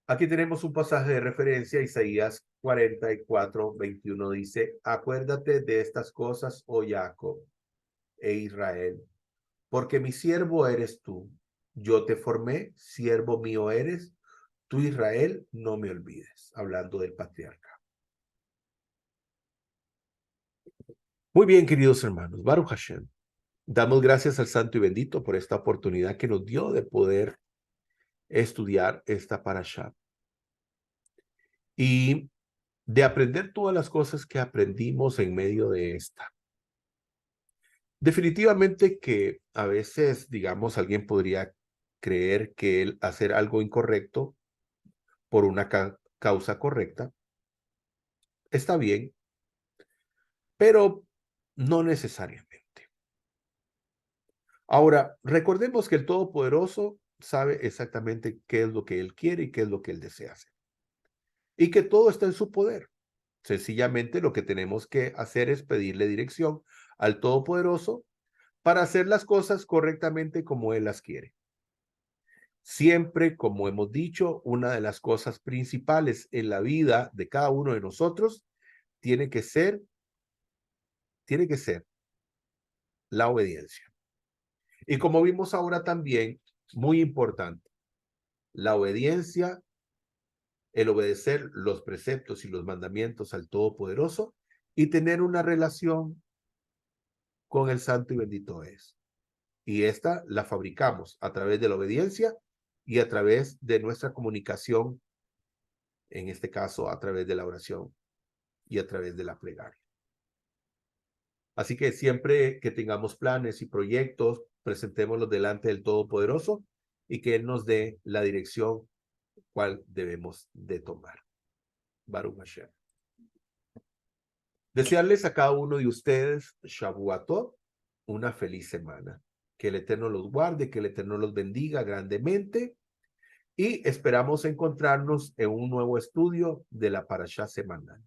Aquí tenemos un pasaje de referencia, Isaías 44:21 dice, acuérdate de estas cosas, oh Jacob e Israel, porque mi siervo eres tú, yo te formé, siervo mío eres, tú Israel, no me olvides, hablando del patriarca. Muy bien, queridos hermanos, Baruch Hashem, damos gracias al Santo y Bendito por esta oportunidad que nos dio de poder estudiar esta parashá y de aprender todas las cosas que aprendimos en medio de esta. Definitivamente que a veces, digamos, alguien podría creer que el hacer algo incorrecto por una causa correcta está bien, pero no necesariamente. Ahora, recordemos que el Todopoderoso sabe exactamente qué es lo que Él quiere y qué es lo que Él desea hacer. Y que todo está en su poder. Sencillamente lo que tenemos que hacer es pedirle dirección al Todopoderoso para hacer las cosas correctamente como Él las quiere. Siempre, como hemos dicho, una de las cosas principales en la vida de cada uno de nosotros tiene que ser la obediencia. Y como vimos ahora también, muy importante, la obediencia, el obedecer los preceptos y los mandamientos al Todopoderoso y tener una relación con el Santo y Bendito es. Y esta la fabricamos a través de la obediencia y a través de nuestra comunicación, en este caso a través de la oración y a través de la plegaria. Así que siempre que tengamos planes y proyectos, presentémoslos delante del Todopoderoso y que Él nos dé la dirección cual debemos de tomar. Baruch Hashem. Desearles a cada uno de ustedes, Shavua Tov, una feliz semana. Que el Eterno los guarde, que el Eterno los bendiga grandemente y esperamos encontrarnos en un nuevo estudio de la Parashá semanal.